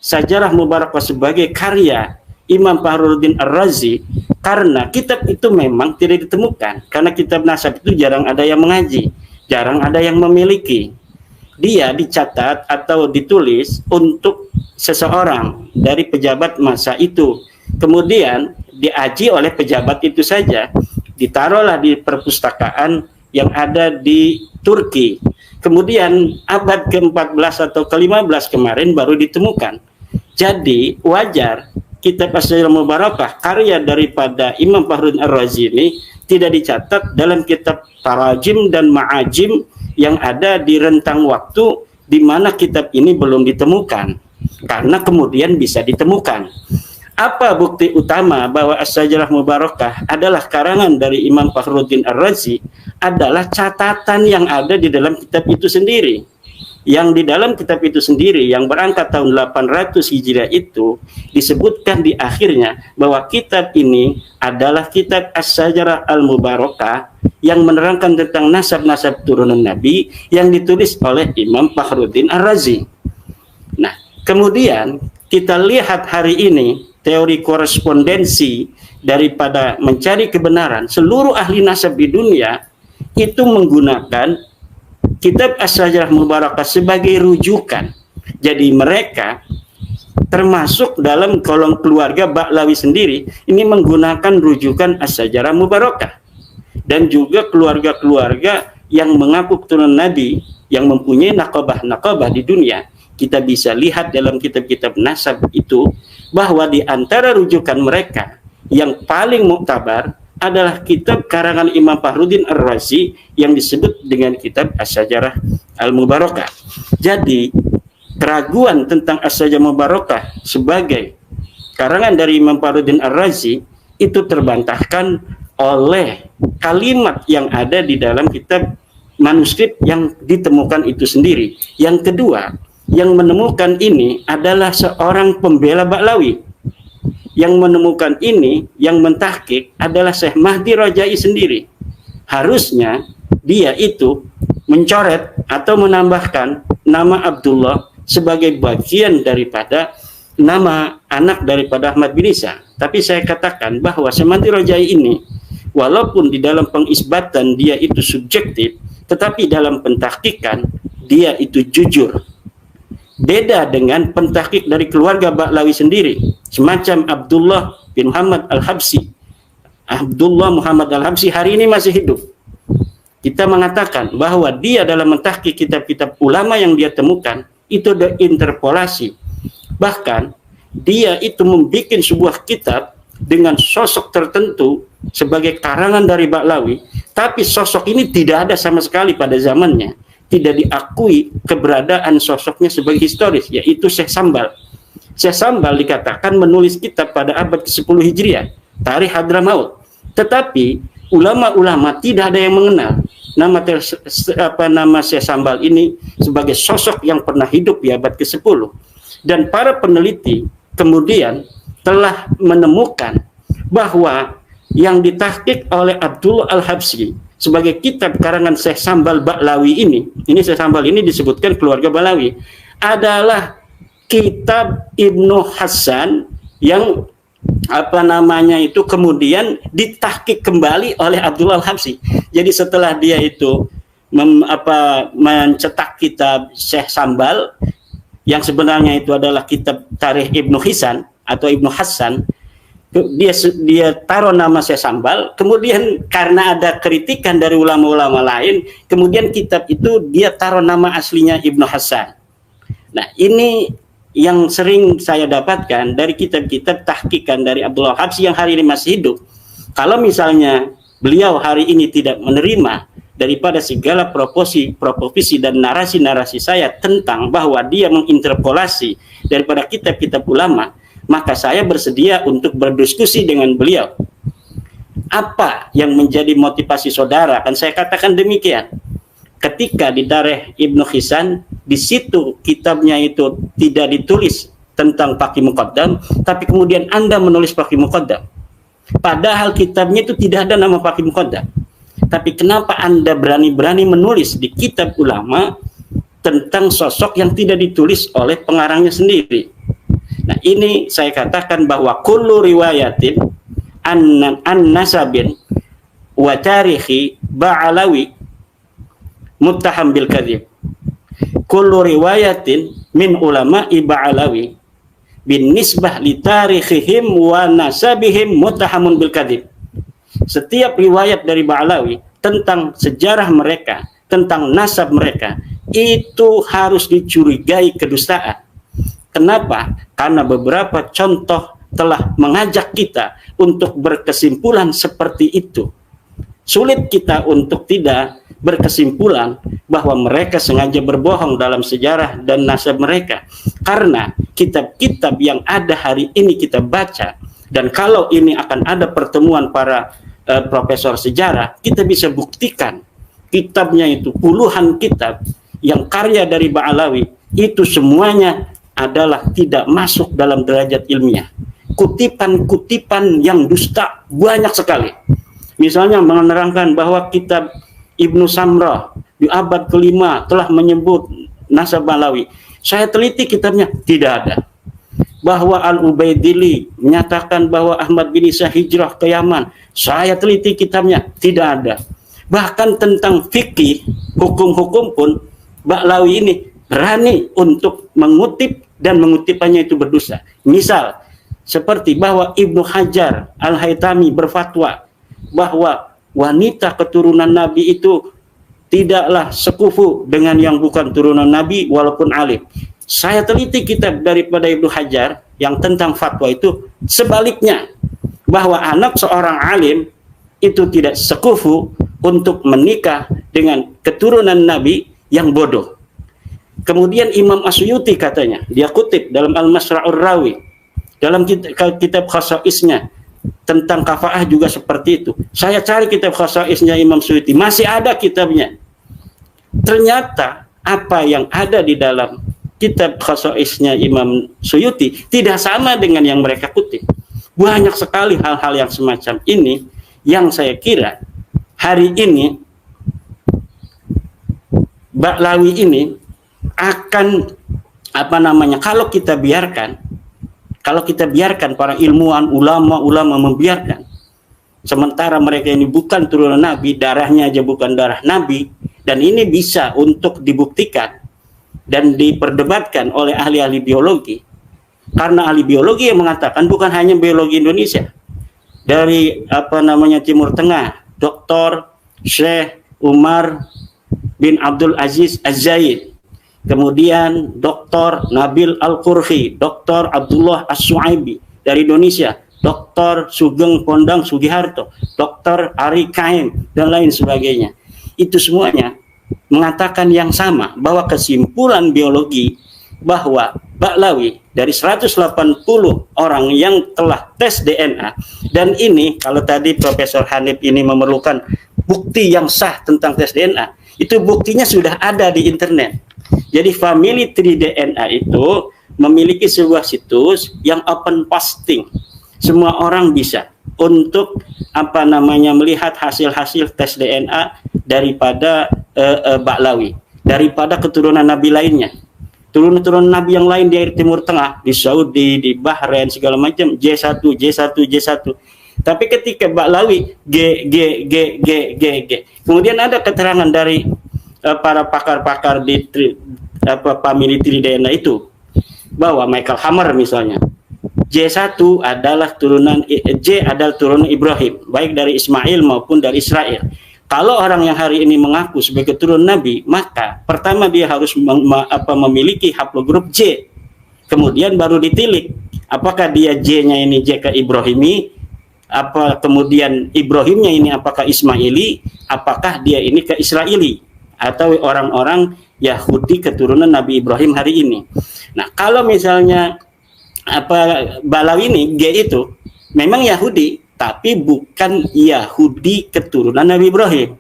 S1: Syajarah Mubarakah sebagai karya Imam Fakhruddin Ar-Razi? Karena kitab itu memang tidak ditemukan, karena kitab nasab itu jarang ada yang mengaji, jarang ada yang memiliki. Dia dicatat atau ditulis untuk seseorang dari pejabat masa itu, kemudian diaji oleh pejabat itu saja, ditaruhlah di perpustakaan yang ada di Turki. Kemudian abad ke-14 atau ke-15 kemarin baru ditemukan. Jadi wajar kitab As-Syajarah Mubarakah karya daripada Imam Fakhruddin Ar-Razi ini tidak dicatat dalam kitab Tarajim dan Ma'ajim yang ada di rentang waktu di mana kitab ini belum ditemukan, karena kemudian bisa ditemukan. Apa bukti utama bahwa As-Syajarah Mubarakah adalah karangan dari Imam Fakhruddin Ar-Razi? Adalah catatan yang ada di dalam kitab itu sendiri. Yang di dalam kitab itu sendiri yang berangkat tahun 800 Hijriah itu disebutkan di akhirnya bahwa kitab ini adalah kitab As-Syajarah Al-Mubarakah yang menerangkan tentang nasab-nasab turunan Nabi yang ditulis oleh Imam Fakhruddin Ar-Razi. Nah, kemudian kita lihat hari ini teori korespondensi daripada mencari kebenaran, seluruh ahli nasab di dunia itu menggunakan kitab As-Syajarah Mubarakah sebagai rujukan. Jadi mereka termasuk dalam kolom keluarga Ba'lawi sendiri ini menggunakan rujukan As-Syajarah Mubarakah. Dan juga keluarga-keluarga yang mengaku keturunan Nabi yang mempunyai nakabah-nakabah di dunia, kita bisa lihat dalam kitab-kitab nasab itu bahwa di antara rujukan mereka yang paling muktabar adalah kitab karangan Imam Fakhruddin Ar-Razi yang disebut dengan kitab As-Syajarah Al-Mubarakah. Jadi keraguan tentang As-Syajarah Mubarakah sebagai karangan dari Imam Fakhruddin Ar-Razi itu terbantahkan oleh kalimat yang ada di dalam kitab manuskrip yang ditemukan itu sendiri. Yang kedua, yang menemukan ini adalah seorang pembela Ba'lawi. Yang menemukan ini, yang mentahqiq adalah Syekh Mahdi Rajai sendiri. Harusnya dia itu mencoret atau menambahkan nama Abdullah sebagai bagian daripada nama anak daripada Ahmad bin Isa. Tapi saya katakan bahwa Samanti Rojai ini, walaupun di dalam pengisbatan dia itu subjektif, tetapi dalam pentahkikan dia itu jujur. Beda dengan pentahkik dari keluarga Ba'lawi sendiri, semacam Abdullah bin Muhammad Al-Habsyi. Abdullah Muhammad Al-Habsyi hari ini masih hidup. Kita mengatakan bahwa dia dalam mentahkik kitab-kitab ulama yang dia temukan itu ada interpolasi. Bahkan dia itu membuat sebuah kitab dengan sosok tertentu sebagai karangan dari Ba'lawi, tapi sosok ini tidak ada sama sekali pada zamannya. Tidak diakui keberadaan sosoknya sebagai historis, yaitu Syekh Sambal. Syekh Sambal dikatakan menulis kitab pada abad ke-10 Hijriah, Tarikh Hadramaut. Tetapi ulama-ulama tidak ada yang mengenal nama Syekh Sambal ini sebagai sosok yang pernah hidup di abad ke-10. Dan para peneliti kemudian telah menemukan bahwa yang ditahqiq oleh Abdullah Al-Habsyi sebagai kitab karangan Syekh Sambal Ba'lawi ini Syekh Sambal ini disebutkan keluarga Ba'lawi, adalah kitab Ibnu Hasan yang kemudian ditahqiq kembali oleh Abdullah Al-Habsyi. Jadi setelah dia itu mencetak kitab Syekh Sambal yang sebenarnya itu adalah kitab Tarikh Ibnu Hisan atau Ibnu Hasan, dia taruh nama Syekh Sambal. Kemudian karena ada kritikan dari ulama-ulama lain, kemudian kitab itu dia taruh nama aslinya Ibnu Hasan. Nah, ini yang sering saya dapatkan dari kitab-kitab tahqiqan dari Abdullah Habsyi yang hari ini masih hidup. Kalau misalnya beliau hari ini tidak menerima daripada segala proposisi dan narasi-narasi saya tentang bahwa dia menginterpolasi daripada kitab-kitab ulama, maka saya bersedia untuk berdiskusi dengan beliau. Apa yang menjadi motivasi saudara? Kan saya katakan demikian. Ketika di Tarikh Ibnu Hisan, di situ kitabnya itu tidak ditulis tentang Faqih Muqaddam, tapi kemudian Anda menulis Faqih Muqaddam. Padahal kitabnya itu tidak ada nama Faqih Muqaddam. Tapi kenapa Anda berani-berani menulis di kitab ulama tentang sosok yang tidak ditulis oleh pengarangnya sendiri? Nah, ini saya katakan bahwa kullu riwayatin an nasabin wa tarikhi Ba'lawi muttaham bil kadzib. Kullu riwayatin min ulama'i Ba'lawi bin nisbah li tarikhihim wa nasabihim muttahamun bil kadzib. Setiap riwayat dari Ba'lawi tentang sejarah mereka, tentang nasab mereka, itu harus dicurigai kedustaan. Kenapa? Karena beberapa contoh telah mengajak kita untuk berkesimpulan seperti itu. Sulit kita untuk tidak berkesimpulan bahwa mereka sengaja berbohong dalam sejarah dan nasab mereka. Karena kitab-kitab yang ada hari ini kita baca, dan kalau ini akan ada pertemuan para profesor sejarah, kita bisa buktikan kitabnya itu puluhan kitab yang karya dari Ba'lawi itu semuanya adalah tidak masuk dalam derajat ilmiah. Kutipan-kutipan yang dusta banyak sekali. Misalnya menerangkan bahwa kitab Ibnu Samrah di abad ke-5 telah menyebut nasab Ba'lawi. Saya teliti kitabnya, tidak ada. Bahwa Al-Ubaidili menyatakan bahwa Ahmad bin Isa hijrah ke Yaman. Saya teliti kitabnya, tidak ada. Bahkan tentang fikih, hukum-hukum pun Ba'lawi ini berani untuk mengutip dan mengutipannya itu berdosa. Misal seperti bahwa Ibnu Hajar Al-Haytami berfatwa bahwa wanita keturunan Nabi itu tidaklah sekufu dengan yang bukan turunan Nabi walaupun alim. Saya teliti kitab daripada Ibnu Hajar yang tentang fatwa itu sebaliknya, bahwa anak seorang alim itu tidak sekufu untuk menikah dengan keturunan Nabi yang bodoh. Kemudian Imam Asyuyuti katanya, dia kutip dalam Al-Masra'ur Rawi, dalam kitab Khasaisnya tentang kafaah juga seperti itu. Saya cari kitab Khasaisnya Imam Suyuti, masih ada kitabnya. Ternyata apa yang ada di dalam kitab Khasaisnya Imam Suyuti tidak sama dengan yang mereka kutip. Banyak sekali hal-hal yang semacam ini yang saya kira hari ini Ba'lawi ini akan kalau kita biarkan para ilmuwan, ulama membiarkan, sementara mereka ini bukan turunan Nabi, darahnya aja bukan darah Nabi, dan ini bisa untuk dibuktikan dan diperdebatkan oleh ahli-ahli biologi, karena ahli biologi yang mengatakan bukan hanya biologi Indonesia, dari Timur Tengah, Dr. Syekh Umar bin Abdul Aziz Az-Zaid, kemudian Dr. Nabil Al-Qurhi, Dr. Abdullah As-Suaibi dari Indonesia, Dr. Sugeng Pondang Sugiharto, Dr. Ari Kaim, dan lain sebagainya. Itu semuanya mengatakan yang sama, bahwa kesimpulan biologi bahwa Ba'lawi dari 180 orang yang telah tes DNA, dan ini kalau tadi Profesor Hanif ini memerlukan bukti yang sah tentang tes DNA, itu buktinya sudah ada di internet. Jadi Family Tree DNA itu memiliki sebuah situs yang open posting. Semua orang bisa untuk melihat hasil-hasil tes DNA daripada Ba'lawi, daripada keturunan Nabi lainnya. Turunan Nabi yang lain di Timur Tengah, di Saudi, di Bahrain, segala macam, J1. Tapi ketika Ba'lawi G. Kemudian ada keterangan dari para pakar-pakar di Family Tree DNA itu, bahwa Michael Hammer misalnya, J1 adalah turunan Ibrahim, baik dari Ismail maupun dari Israel. Kalau orang yang hari ini mengaku sebagai keturunan Nabi, maka pertama dia harus memiliki haplogrup J. Kemudian baru ditilik apakah dia J-nya ini J ke Ibrahimi, kemudian Ibrahimnya ini apakah Ismaili, apakah dia ini ke Israeli, atau orang-orang Yahudi keturunan Nabi Ibrahim hari ini. Nah, kalau misalnya Ba'lawi ini G itu memang Yahudi, tapi bukan Yahudi keturunan Nabi Ibrahim,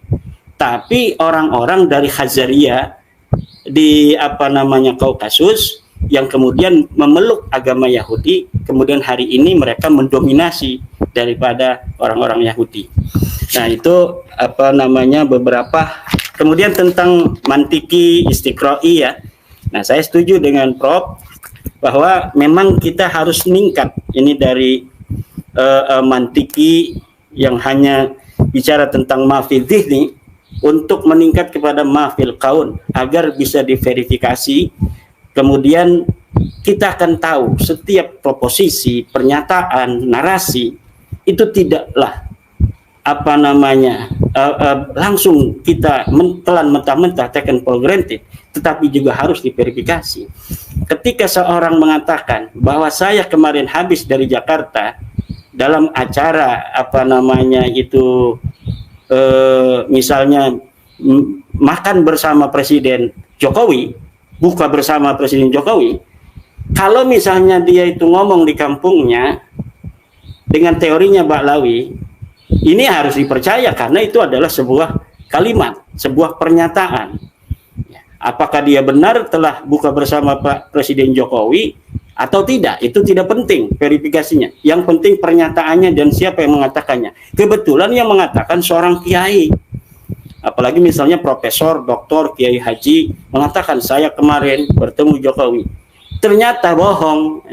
S1: tapi orang-orang dari Khazaria di Kaukasus yang kemudian memeluk agama Yahudi, kemudian hari ini mereka mendominasi daripada orang-orang Yahudi. Nah, itu beberapa. Kemudian tentang mantiki istiqra'i ya. Nah, saya setuju dengan Prof bahwa memang kita harus meningkat ini dari mantiki yang hanya bicara tentang mafil dhihni untuk meningkat kepada mafil kaun, agar bisa diverifikasi. Kemudian kita akan tahu setiap proposisi, pernyataan, narasi itu tidaklah langsung kita telan mentah-mentah, taken for granted, tetapi juga harus diverifikasi. Ketika seorang mengatakan bahwa saya kemarin habis dari Jakarta dalam acara misalnya makan bersama Presiden Jokowi, buka bersama Presiden Jokowi, kalau misalnya dia itu ngomong di kampungnya dengan teorinya Ba'lawi, ini harus dipercaya karena itu adalah sebuah kalimat, sebuah pernyataan. Apakah dia benar telah buka bersama Pak Presiden Jokowi atau tidak, itu tidak penting verifikasinya. Yang penting pernyataannya dan siapa yang mengatakannya. Kebetulan yang mengatakan seorang kiai, apalagi misalnya profesor, doktor, kiai haji mengatakan saya kemarin bertemu Jokowi, ternyata bohong.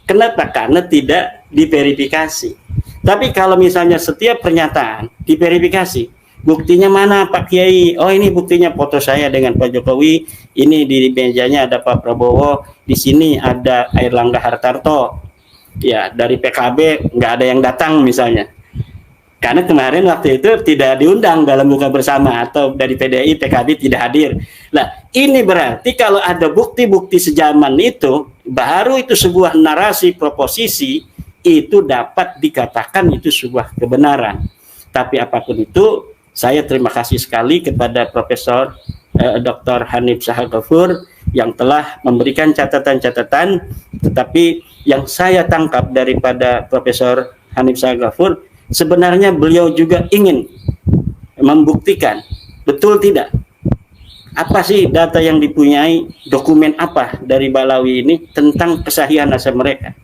S1: Kenapa? Karena tidak diverifikasi. Tapi kalau misalnya setiap pernyataan diverifikasi, buktinya mana Pak Kiai? Oh, ini buktinya foto saya dengan Pak Jokowi. Ini di mejanya ada Pak Prabowo. Di sini ada Airlangga Hartarto. Ya, dari PKB nggak ada yang datang misalnya. Karena kemarin waktu itu tidak diundang dalam buka bersama, atau dari PDI, PKB tidak hadir. Nah, ini berarti kalau ada bukti-bukti sejaman itu, baru itu sebuah narasi proposisi, itu dapat dikatakan itu sebuah kebenaran. Tapi apapun itu, saya terima kasih sekali kepada Profesor Dr. Hanif Shahal Ghafoor yang telah memberikan catatan-catatan. Tetapi yang saya tangkap daripada Profesor Hanif Shahal Ghafoor, sebenarnya beliau juga ingin membuktikan, betul tidak, apa sih data yang dipunyai, dokumen apa dari Ba'lawi ini tentang kesahihan asal mereka.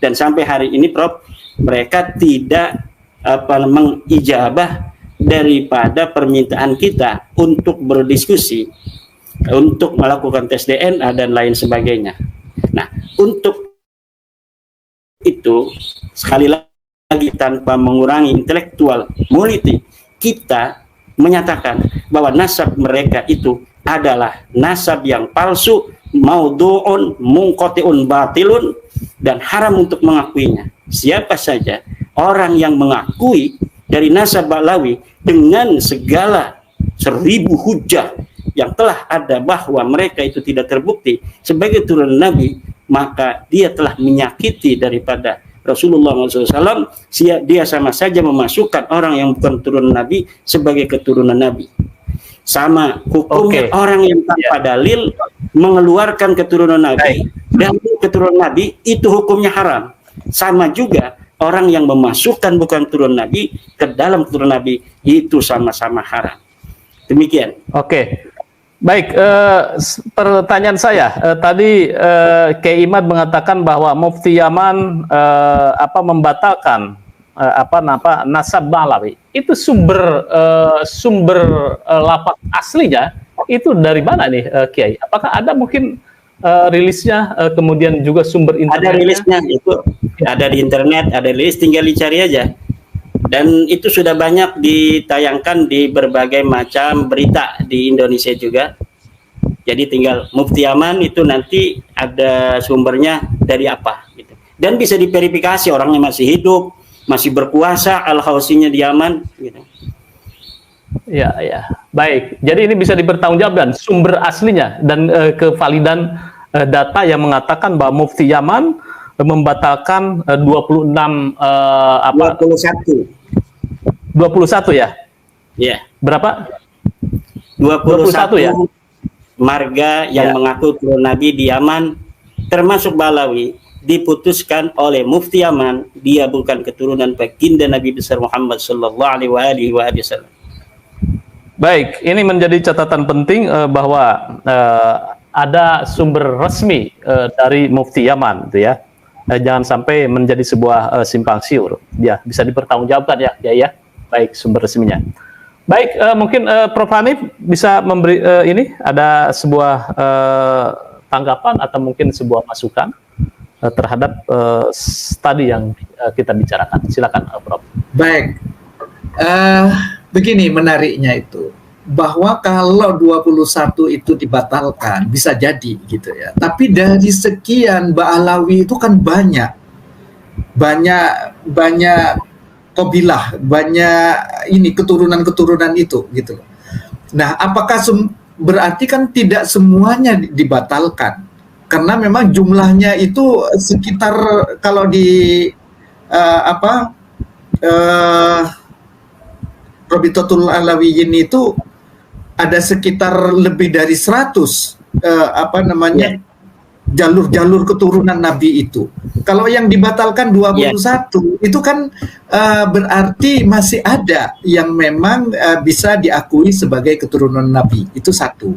S1: Dan sampai hari ini Prof, mereka tidak mengijabah daripada permintaan kita untuk berdiskusi untuk melakukan tes DNA dan lain sebagainya. Nah, untuk itu sekali lagi tanpa mengurangi intelektual morality, kita menyatakan bahwa nasab mereka itu adalah nasab yang palsu, maudhu'un, munqati'un, batilun, dan haram untuk mengakuinya. Siapa saja orang yang mengakui dari nasab Ba'lawi dengan segala 1000 hujah yang telah ada bahwa mereka itu tidak terbukti sebagai turunan Nabi, maka dia telah menyakiti daripada Rasulullah SAW. Dia sama saja memasukkan orang yang bukan turunan Nabi sebagai keturunan Nabi. Sama hukumnya orang yang tanpa dalil mengeluarkan keturunan Nabi dan keturunan Nabi, itu hukumnya haram. Sama juga orang yang memasukkan bukan turunan Nabi ke dalam keturunan Nabi, itu sama-sama haram. Demikian.
S3: Baik, pertanyaan saya tadi Kiai Imad mengatakan bahwa Mufti Yaman membatalkan nasab Ba'lawi. Itu sumber lafaz aslinya itu dari mana nih, Kiai? Apakah ada mungkin rilisnya, kemudian juga sumber internetnya?
S1: Ada rilisnya, itu ada di internet, ada rilis, tinggal dicari aja. Dan itu sudah banyak ditayangkan di berbagai macam berita di Indonesia juga. Jadi tinggal Mufti Yaman itu nanti ada sumbernya dari apa gitu. Dan bisa diverifikasi orangnya masih hidup, masih berkuasa, al-Hausinya di Yaman gitu.
S3: Ya. Baik. Jadi ini bisa dipertanggungjawabkan sumber aslinya dan kevalidan data yang mengatakan bahwa Mufti Yaman membatalkan 21 ya? Iya. Berapa?
S1: 21
S3: ya?
S1: Marga yang mengaku turunan Nabi di Yaman, termasuk Ba'lawi, diputuskan oleh Mufti Yaman dia bukan keturunan baginda Nabi besar Muhammad sallallahu alaihi wasallam.
S3: Baik, ini menjadi catatan penting bahwa ada sumber resmi dari Mufti Yaman, gitu ya. Jangan sampai menjadi sebuah simpang siur. Ya, bisa dipertanggungjawabkan ya. Baik, sumber resminya. Baik, mungkin Prof. Hanif bisa memberi ini ada sebuah tanggapan atau mungkin sebuah masukan terhadap tadi yang kita bicarakan. Silakan, Prof.
S4: Baik, begini menariknya itu, bahwa kalau 21 itu dibatalkan bisa jadi gitu ya. Tapi dari sekian Ba'lawi itu kan banyak kabilah, banyak ini keturunan itu gitu. Nah, apakah berarti kan tidak semuanya dibatalkan? Karena memang jumlahnya itu sekitar kalau di Rabitatul Alawiyyin itu ada sekitar lebih dari 100 jalur-jalur keturunan Nabi itu. Kalau yang dibatalkan 21 itu kan berarti masih ada yang memang bisa diakui sebagai keturunan Nabi. Itu satu.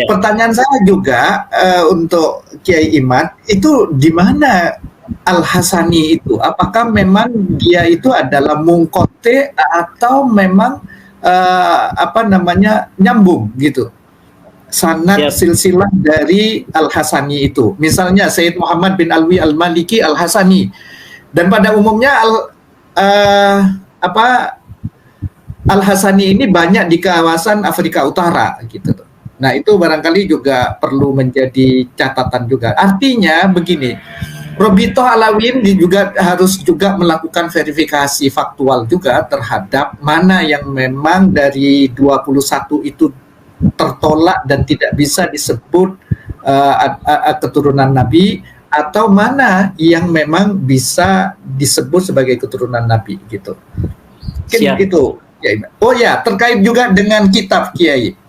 S4: Pertanyaan saya juga untuk Kiai Imad, itu di mana Al-Hasani itu? Apakah memang dia itu adalah mungkote atau memang nyambung gitu, sanad silsilah dari Al-Hasani itu, misalnya Sayyid Muhammad bin Alwi Al-Maliki Al-Hasani, dan pada umumnya Al-Hasani ini banyak di kawasan Afrika Utara gitu. Nah, itu barangkali juga perlu menjadi catatan juga. Artinya begini, Robitoh Alawiyyin juga harus juga melakukan verifikasi faktual juga terhadap mana yang memang dari 21 itu tertolak dan tidak bisa disebut keturunan Nabi, atau mana yang memang bisa disebut sebagai keturunan Nabi gitu. Itu. Oh ya, terkait juga dengan kitab Kiai.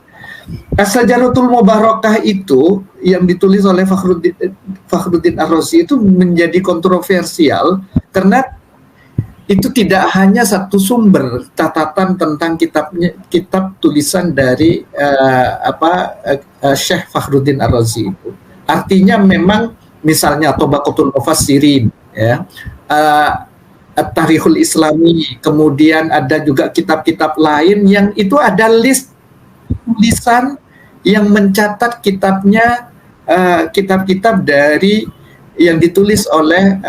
S4: As-Sajaratul Mubarakah itu yang ditulis oleh Fakhruddin Ar-Razi itu menjadi kontroversial karena itu tidak hanya satu sumber catatan tentang kitab tulisan dari Syekh Fakhruddin Ar-Razi itu. Artinya memang misalnya Tabaqatul Mufassirin, ya, At-Tarikhul Islami, kemudian ada juga kitab-kitab lain yang itu ada list tulisan yang mencatat kitabnya, kitab-kitab dari yang ditulis oleh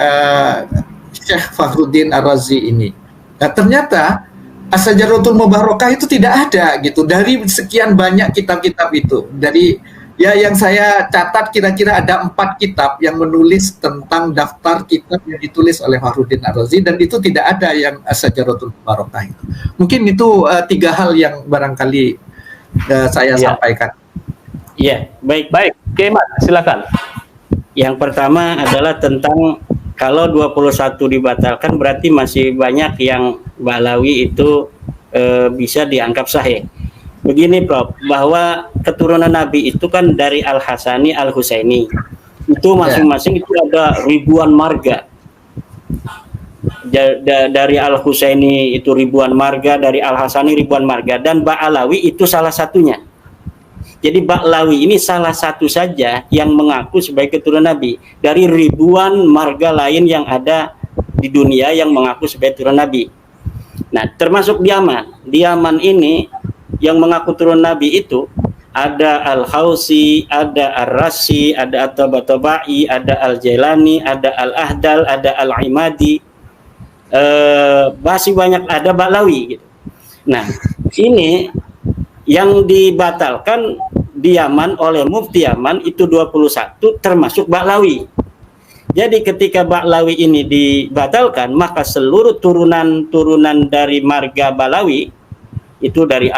S4: Syekh Fakhruddin Ar-Razi ini. Nah, ternyata As-Sajaratul Mubarakah itu tidak ada gitu dari sekian banyak kitab-kitab itu. Dari ya yang saya catat kira-kira ada 4 kitab yang menulis tentang daftar kitab yang ditulis oleh Fakhruddin Ar-Razi, dan itu tidak ada yang As-Sajaratul Mubarakah itu. Mungkin itu 3 hal yang barangkali saya sampaikan.
S1: Iya, baik.
S3: Baik, Kiai Imad, silakan.
S1: Yang pertama adalah tentang kalau 21 dibatalkan berarti masih banyak yang Ba'lawi itu bisa dianggap sahih. Begini Prof, bahwa keturunan Nabi itu kan dari Al-Hasani, Al-Husaini. Itu masing-masing itu ada ribuan marga. Dari Al-Husaini itu ribuan marga, dari Al-Hasani ribuan marga, dan Ba'lawi itu salah satunya. Jadi Ba'lawi ini salah satu saja yang mengaku sebagai keturunan Nabi dari ribuan marga lain yang ada di dunia yang mengaku sebagai keturunan Nabi. Nah, termasuk di Yaman. Di Yaman ini yang mengaku turun Nabi itu ada Al-Khawsi, ada Ar-Rasi, ada At-Tabatabai, ada Al-Jailani, ada Al-Ahdal, ada Al-Imadi. Masih banyak, ada Ba'lawi gitu. Nah, ini yang dibatalkan di Yaman oleh Mufti Yaman itu 21 termasuk Ba'lawi. Jadi ketika Ba'lawi ini dibatalkan, maka seluruh turunan dari marga Ba'lawi itu dari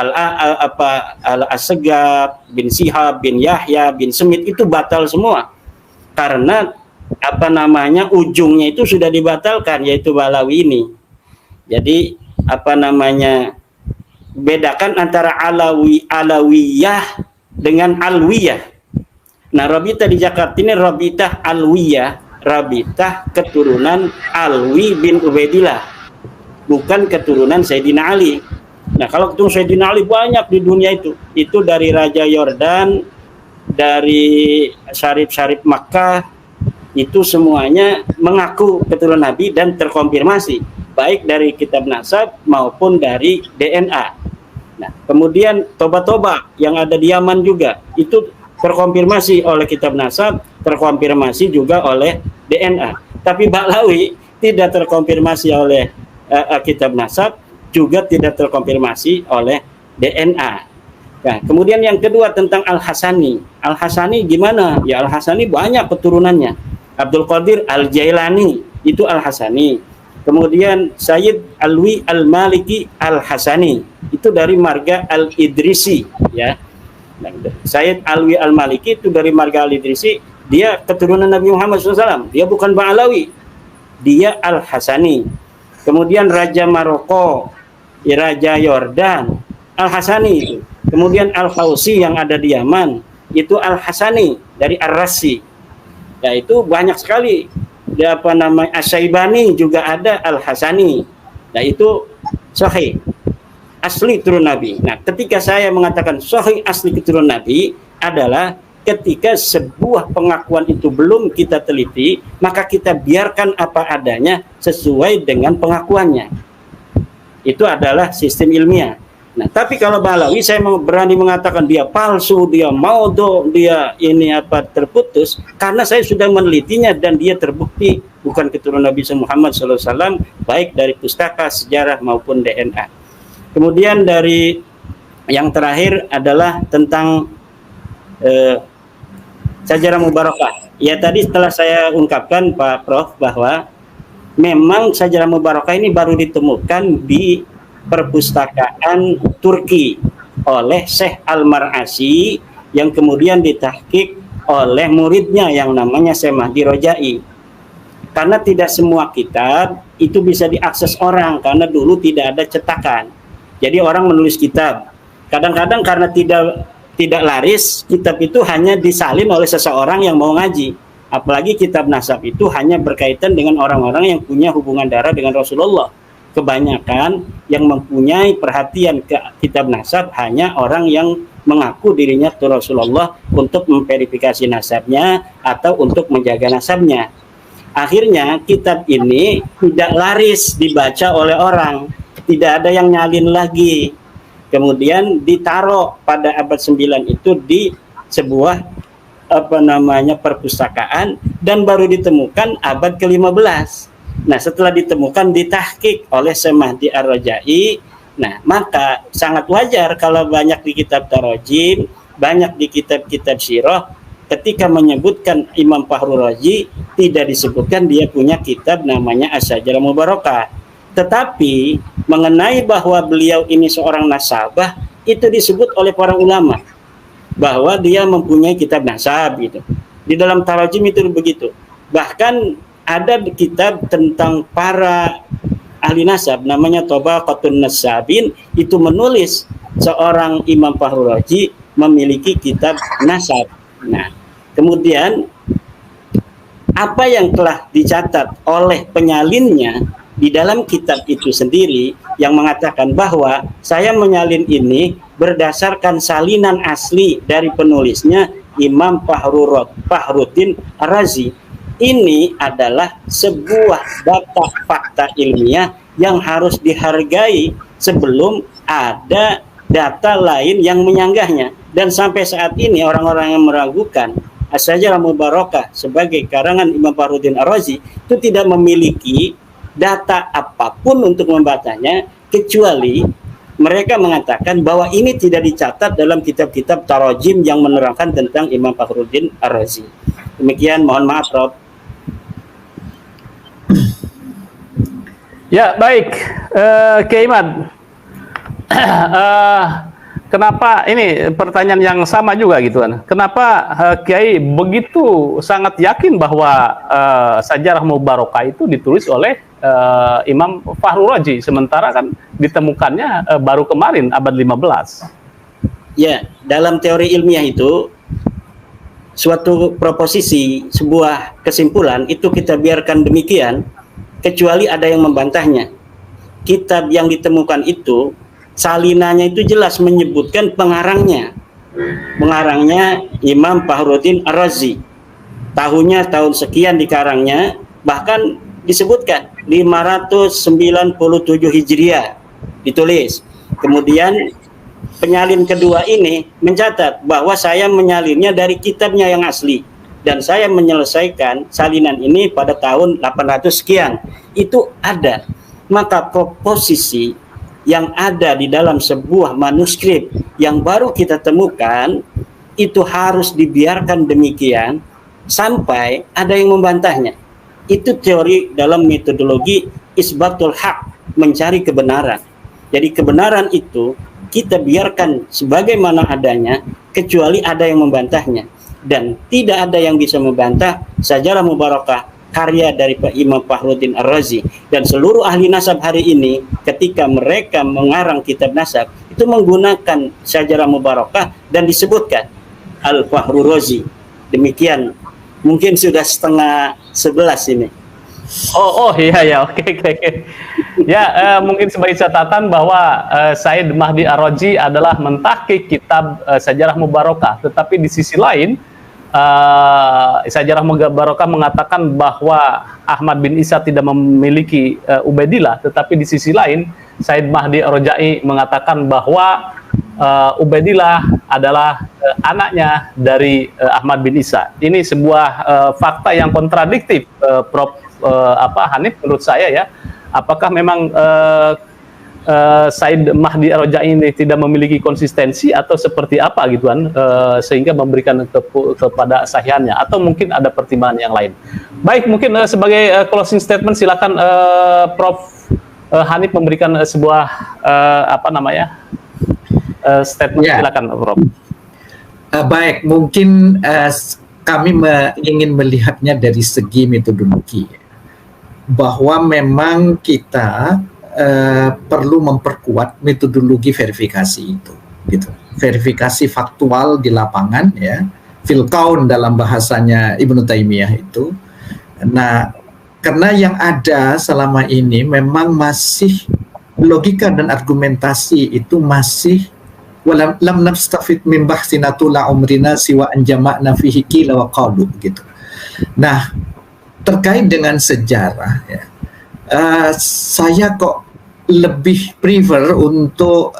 S1: Al-Asgab bin Sihab bin Yahya bin Semit itu batal semua. Karena ujungnya itu sudah dibatalkan, yaitu Ba'lawi ini. Jadi bedakan antara Alawiyah dengan Alwiyah. Nah, Rabitah di Jakarta ini Rabitah Alwiyah, Rabitah keturunan Alwi bin Ubaidillah, bukan keturunan Sayyidina Ali. Nah, kalau keturunan Sayyidina Ali banyak di dunia itu dari Raja Yordan, dari Syarif Makkah, itu semuanya mengaku keturunan Nabi dan terkonfirmasi baik dari kitab nasab maupun dari DNA. Nah, kemudian toba-toba yang ada di Yaman juga itu terkonfirmasi oleh kitab nasab, terkonfirmasi juga oleh DNA. Tapi Ba'lawi tidak terkonfirmasi oleh kitab nasab, juga tidak terkonfirmasi oleh DNA. Nah, kemudian yang kedua tentang Al-Hasani. Al-Hasani gimana? Ya, Al-Hasani banyak keturunannya. Abdul Qadir Al-Jailani itu Al-Hasani. Kemudian Sayyid Alwi Al-Maliki Al-Hasani itu dari marga Al-Idrisi, ya. Sayyid Alwi Al-Maliki itu dari marga Al-Idrisi, dia keturunan Nabi Muhammad SAW. Dia bukan Ba'lawi, dia Al-Hasani. Kemudian Raja Maroko, Raja Yordan, Al-Hasani. Kemudian Al-Khawsi yang ada di Yaman itu Al-Hasani dari Ar-Rasi. Ya, itu banyak sekali. Asyaibani juga ada Al-Hasani. Nah, itu sahih asli turun Nabi. Nah, ketika saya mengatakan sahih asli keturunan Nabi adalah ketika sebuah pengakuan itu belum kita teliti, maka kita biarkan apa adanya sesuai dengan pengakuannya. Itu adalah sistem ilmiah. Nah, tapi kalau Ba'lawi saya berani mengatakan dia palsu, dia maudhu, dia terputus, karena saya sudah menelitinya dan dia terbukti bukan keturunan Nabi Muhammad SAW, baik dari pustaka, sejarah maupun DNA. Kemudian dari yang terakhir adalah tentang Sajarah Mubarakah. Ya, tadi setelah saya ungkapkan Pak Prof bahwa memang Sajarah Mubarakah ini baru ditemukan di perpustakaan Turki oleh Syekh Al-Mar'asi yang kemudian ditahqiq oleh muridnya yang namanya Syekh Mahdi Rojai. Karena tidak semua kitab itu bisa diakses orang karena dulu tidak ada cetakan. Jadi orang menulis kitab. Kadang-kadang karena tidak laris, kitab itu hanya disalin oleh seseorang yang mau ngaji. Apalagi kitab nasab itu hanya berkaitan dengan orang-orang yang punya hubungan darah dengan Rasulullah. Kebanyakan yang mempunyai perhatian ke kitab nasab hanya orang yang mengaku dirinya itu Rasulullah untuk memverifikasi nasabnya atau untuk menjaga nasabnya. Akhirnya kitab ini tidak laris dibaca oleh orang, tidak ada yang nyalin lagi. kemudian ditaruh pada abad 9 itu di sebuah perpustakaan, dan baru ditemukan abad ke-15. Nah, setelah ditemukan ditahqiq oleh Syekh Mahdi Ar-Raja'i. Nah, maka sangat wajar kalau banyak di kitab tarajim, banyak di kitab-kitab sirah, ketika menyebutkan Imam Fakhrul Razi tidak disebutkan dia punya kitab namanya Asy-Syajarah Mubarakah. Tetapi mengenai bahwa beliau ini seorang nasabah, itu disebut oleh para ulama bahwa dia mempunyai kitab nasab gitu. Di dalam tarajim itu begitu. Bahkan ada kitab tentang para ahli nasab namanya Tabaqatun Nasabin, itu menulis seorang Imam Fakhrul Razi memiliki kitab nasab. Nah, kemudian apa yang telah dicatat oleh penyalinnya di dalam kitab itu sendiri yang mengatakan bahwa saya menyalin ini berdasarkan salinan asli dari penulisnya Imam Fakhruddin Ar-Razi. Ini adalah sebuah data fakta ilmiah yang harus dihargai sebelum ada data lain yang menyanggahnya. Dan sampai saat ini orang-orang yang meragukan Asy-Syajarah Mubarakah sebagai karangan Imam Fakhruddin Ar-Razi itu tidak memiliki data apapun untuk membacanya, kecuali mereka mengatakan bahwa ini tidak dicatat dalam kitab-kitab tarajim yang menerangkan tentang Imam Fakhruddin Ar-Razi. Demikian, mohon maaf, Rob.
S3: Ya, baik, Kiai Imad. Kenapa ini pertanyaan yang sama juga gitu kan? Kenapa Kiai begitu sangat yakin bahwa Syajarah Mubarakah itu ditulis oleh Imam Fakhrul Razi, sementara kan ditemukannya baru kemarin abad 15?
S1: Ya, dalam teori ilmiah itu suatu proposisi, sebuah kesimpulan itu kita biarkan demikian kecuali ada yang membantahnya. Kitab yang ditemukan itu salinannya itu jelas menyebutkan pengarangnya. Pengarangnya Imam Fakhruddin Ar-Razi. Tahunnya tahun sekian dikarangnya, bahkan disebutkan 597 Hijriah ditulis. Kemudian penyalin kedua ini mencatat bahwa saya menyalinnya dari kitabnya yang asli dan saya menyelesaikan salinan ini pada tahun 800 sekian. Itu ada. Maka proposisi yang ada di dalam sebuah manuskrip yang baru kita temukan itu harus dibiarkan demikian sampai ada yang membantahnya. Itu teori dalam metodologi isbatul haq, mencari kebenaran. Jadi kebenaran itu kita biarkan sebagaimana adanya kecuali ada yang membantahnya, dan tidak ada yang bisa membantah Syajarah Mubarakah karya dari Pak Imam Fakhruddin Ar-Razi. Dan seluruh ahli nasab hari ini ketika mereka mengarang kitab nasab itu menggunakan Syajarah Mubarakah dan disebutkan Al-Fakhrul Razi. Demikian, mungkin sudah 10:30 ini.
S3: Oh iya, oke. Ya, mungkin sebagai catatan bahwa Said Mahdi Ar-Razi adalah mentahqiq kitab Syajarah Mubarakah, tetapi di sisi lain Syajarah Mubarakah mengatakan bahwa Ahmad bin Isa tidak memiliki Ubaidillah, tetapi di sisi lain Said Mahdi Ar-Razi mengatakan bahwa Ubaidillah adalah anaknya dari Ahmad bin Isa. Ini sebuah fakta yang kontradiktif, Prof. Hanif, menurut saya ya. Apakah memang Said Mahdi Ar-Razi ini tidak memiliki konsistensi atau seperti apa gitu kan, sehingga memberikan kepada sahihannya, atau mungkin ada pertimbangan yang lain? Baik, mungkin sebagai closing statement silakan Prof. Hanif memberikan sebuah statement. Ya. Silakan, Prof.
S4: Baik, mungkin kami ingin melihatnya dari segi metodologi, bahwa memang kita perlu memperkuat metodologi verifikasi itu, gitu. Verifikasi faktual di lapangan, ya, fil kaun dalam bahasanya Ibnu Taimiyah itu. Nah, karena yang ada selama ini memang masih logika dan argumentasi itu masih lam nastafid min bahsina tula umrina siwa anjama'na fihi qila wa qalu, gitu. Nah, terkait dengan sejarah, ya, saya kok lebih prefer untuk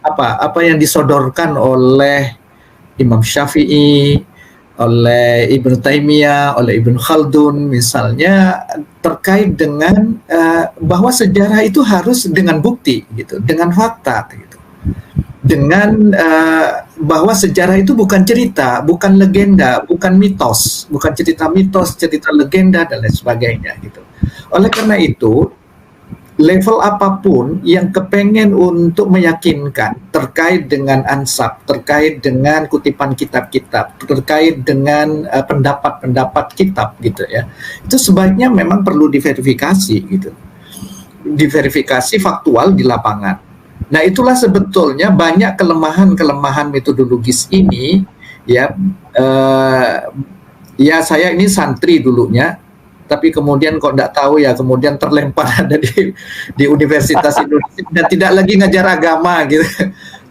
S4: apa yang disodorkan oleh Imam Syafi'i, oleh Ibnu Taimiyah, oleh Ibnu Khaldun misalnya, terkait dengan bahwa sejarah itu harus dengan bukti gitu, dengan fakta gitu. Dengan bahwa sejarah itu bukan cerita, bukan legenda, bukan mitos, bukan cerita mitos, cerita legenda dan lain sebagainya gitu. Oleh karena itu, level apapun yang kepengen untuk meyakinkan terkait dengan ansab, terkait dengan kutipan kitab-kitab, terkait dengan pendapat-pendapat kitab gitu ya, itu sebaiknya memang perlu diverifikasi gitu, diverifikasi faktual di lapangan. Nah, itulah sebetulnya banyak kelemahan-kelemahan metodologis ini ya. Ya saya ini santri dulunya, tapi kemudian kok tidak tahu ya, kemudian terlempar ada di Universitas Indonesia dan tidak lagi ngajar agama gitu.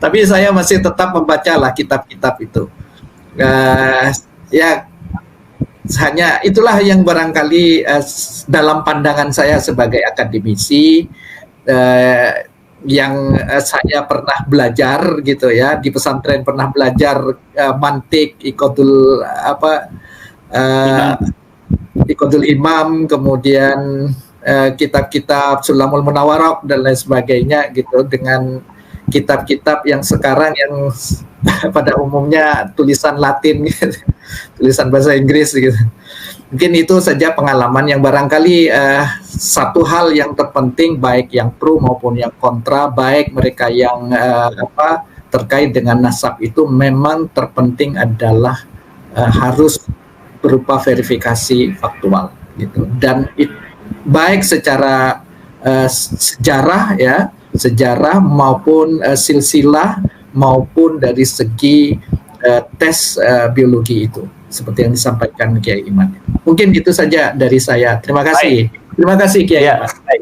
S4: Tapi saya masih tetap membacalah kitab-kitab itu. Ya hanya itulah yang barangkali dalam pandangan saya sebagai akademisi yang saya pernah belajar gitu ya, di pesantren pernah belajar mantik, iqodul Imam, kemudian kitab-kitab Sulamul Munawarraq dan lain sebagainya gitu, dengan kitab-kitab yang sekarang yang pada umumnya tulisan Latin gitu, tulisan bahasa Inggris gitu. Mungkin itu saja pengalaman yang barangkali satu hal yang terpenting, baik yang pro maupun yang kontra, baik mereka yang terkait dengan nasab itu, memang terpenting adalah harus berupa verifikasi faktual gitu, dan baik secara sejarah ya, sejarah maupun silsilah maupun dari segi tes biologi itu, seperti yang disampaikan Kiai Iman. Mungkin itu saja dari saya. Terima kasih. Baik. Terima kasih Kiai Iman.
S3: Baik.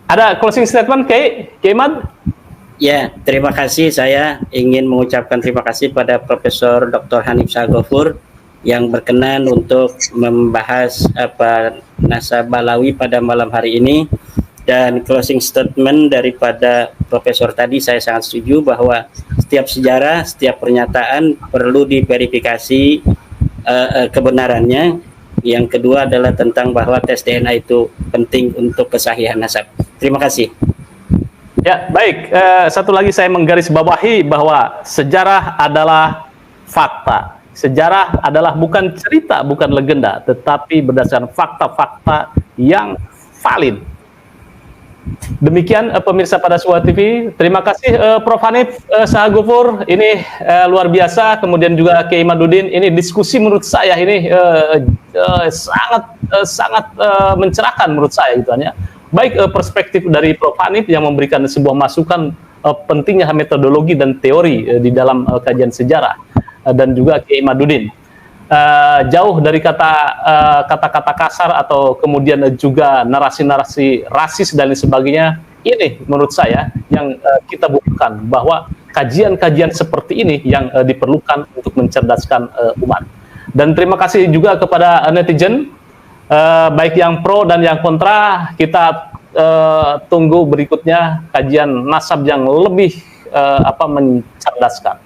S3: Ada closing statement Kiai Iman?
S1: Ya, terima kasih. Saya ingin mengucapkan terima kasih pada Profesor Dr. Hanif Shahghafur yang berkenan untuk membahas nasab Balawi pada malam hari ini. Dan closing statement daripada Profesor tadi, saya sangat setuju bahwa setiap sejarah, setiap pernyataan perlu diverifikasi kebenarannya. Yang kedua adalah tentang bahwa tes DNA itu penting untuk kesahihan nasab. Terima kasih.
S3: Ya, baik. Satu lagi saya menggarisbawahi bahwa sejarah adalah fakta. Sejarah adalah bukan cerita, bukan legenda, tetapi berdasarkan fakta-fakta yang valid. Demikian pemirsa pada Suara TV. Terima kasih Prof. Hanif Shahghafur. Ini luar biasa. Kemudian juga Kiai Imaduddin. Ini diskusi menurut saya ini sangat mencerahkan menurut saya gitu ya. Baik perspektif dari Prof. Hanif yang memberikan sebuah masukan pentingnya metodologi dan teori di dalam kajian sejarah, dan juga Kiai Imaduddin. Jauh dari kata-kata kasar atau kemudian juga narasi-narasi rasis dan lain sebagainya. Ini menurut saya yang kita butuhkan, bahwa kajian-kajian seperti ini yang diperlukan untuk mencerdaskan umat. Dan terima kasih juga kepada netizen, baik yang pro dan yang kontra. Kita tunggu berikutnya kajian nasab yang lebih mencerdaskan.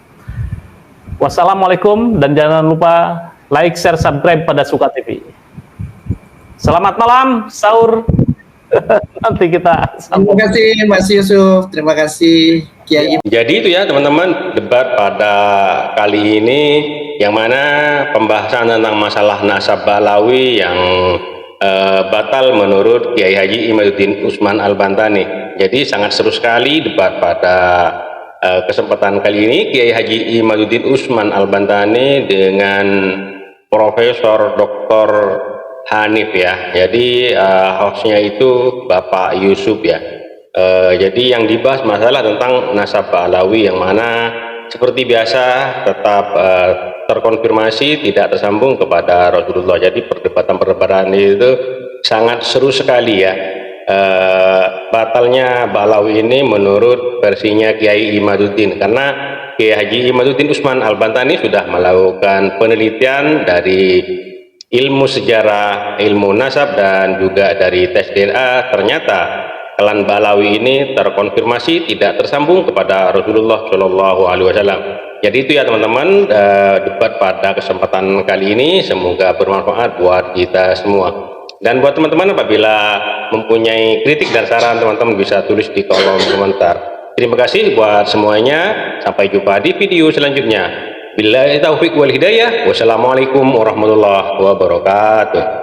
S3: Wassalamualaikum, dan jangan lupa like, share, subscribe pada Suka TV. Selamat malam, sahur. Nanti kita sambung.
S4: Terima kasih Mas Yusuf, terima kasih Kiai.
S2: Jadi itu ya teman-teman, debat pada kali ini yang mana pembahasan tentang masalah nasab Balawi yang batal menurut Kiai Haji Imaduddin Usman Al-Bantani. Jadi sangat seru sekali debat pada kesempatan kali ini, Kiai Haji Imaduddin Usman Al-Bantani dengan Profesor Dr. Hanif ya. Jadi hostnya itu Bapak Yusuf ya. Jadi yang dibahas masalah tentang nasab Balawi, yang mana seperti biasa tetap terkonfirmasi tidak tersambung kepada Rasulullah. Jadi perdebatan itu sangat seru sekali ya. Batalnya Balawi ini menurut versinya Kiai Imaduddin, karena Kiai Haji Imaduddin Usman Al-Bantani sudah melakukan penelitian dari ilmu sejarah, ilmu nasab, dan juga dari tes DNA. Ternyata klan Ba'alawi ini terkonfirmasi tidak tersambung kepada Rasulullah Shallallahu Alaihi Wasallam. Jadi itu ya teman-teman, debat pada kesempatan kali ini semoga bermanfaat buat kita semua. Dan buat teman-teman apabila mempunyai kritik dan saran, teman-teman bisa tulis di kolom komentar. Terima kasih buat semuanya. Sampai jumpa di video selanjutnya. Billahi taufiq wal hidayah. Wassalamualaikum warahmatullahi wabarakatuh.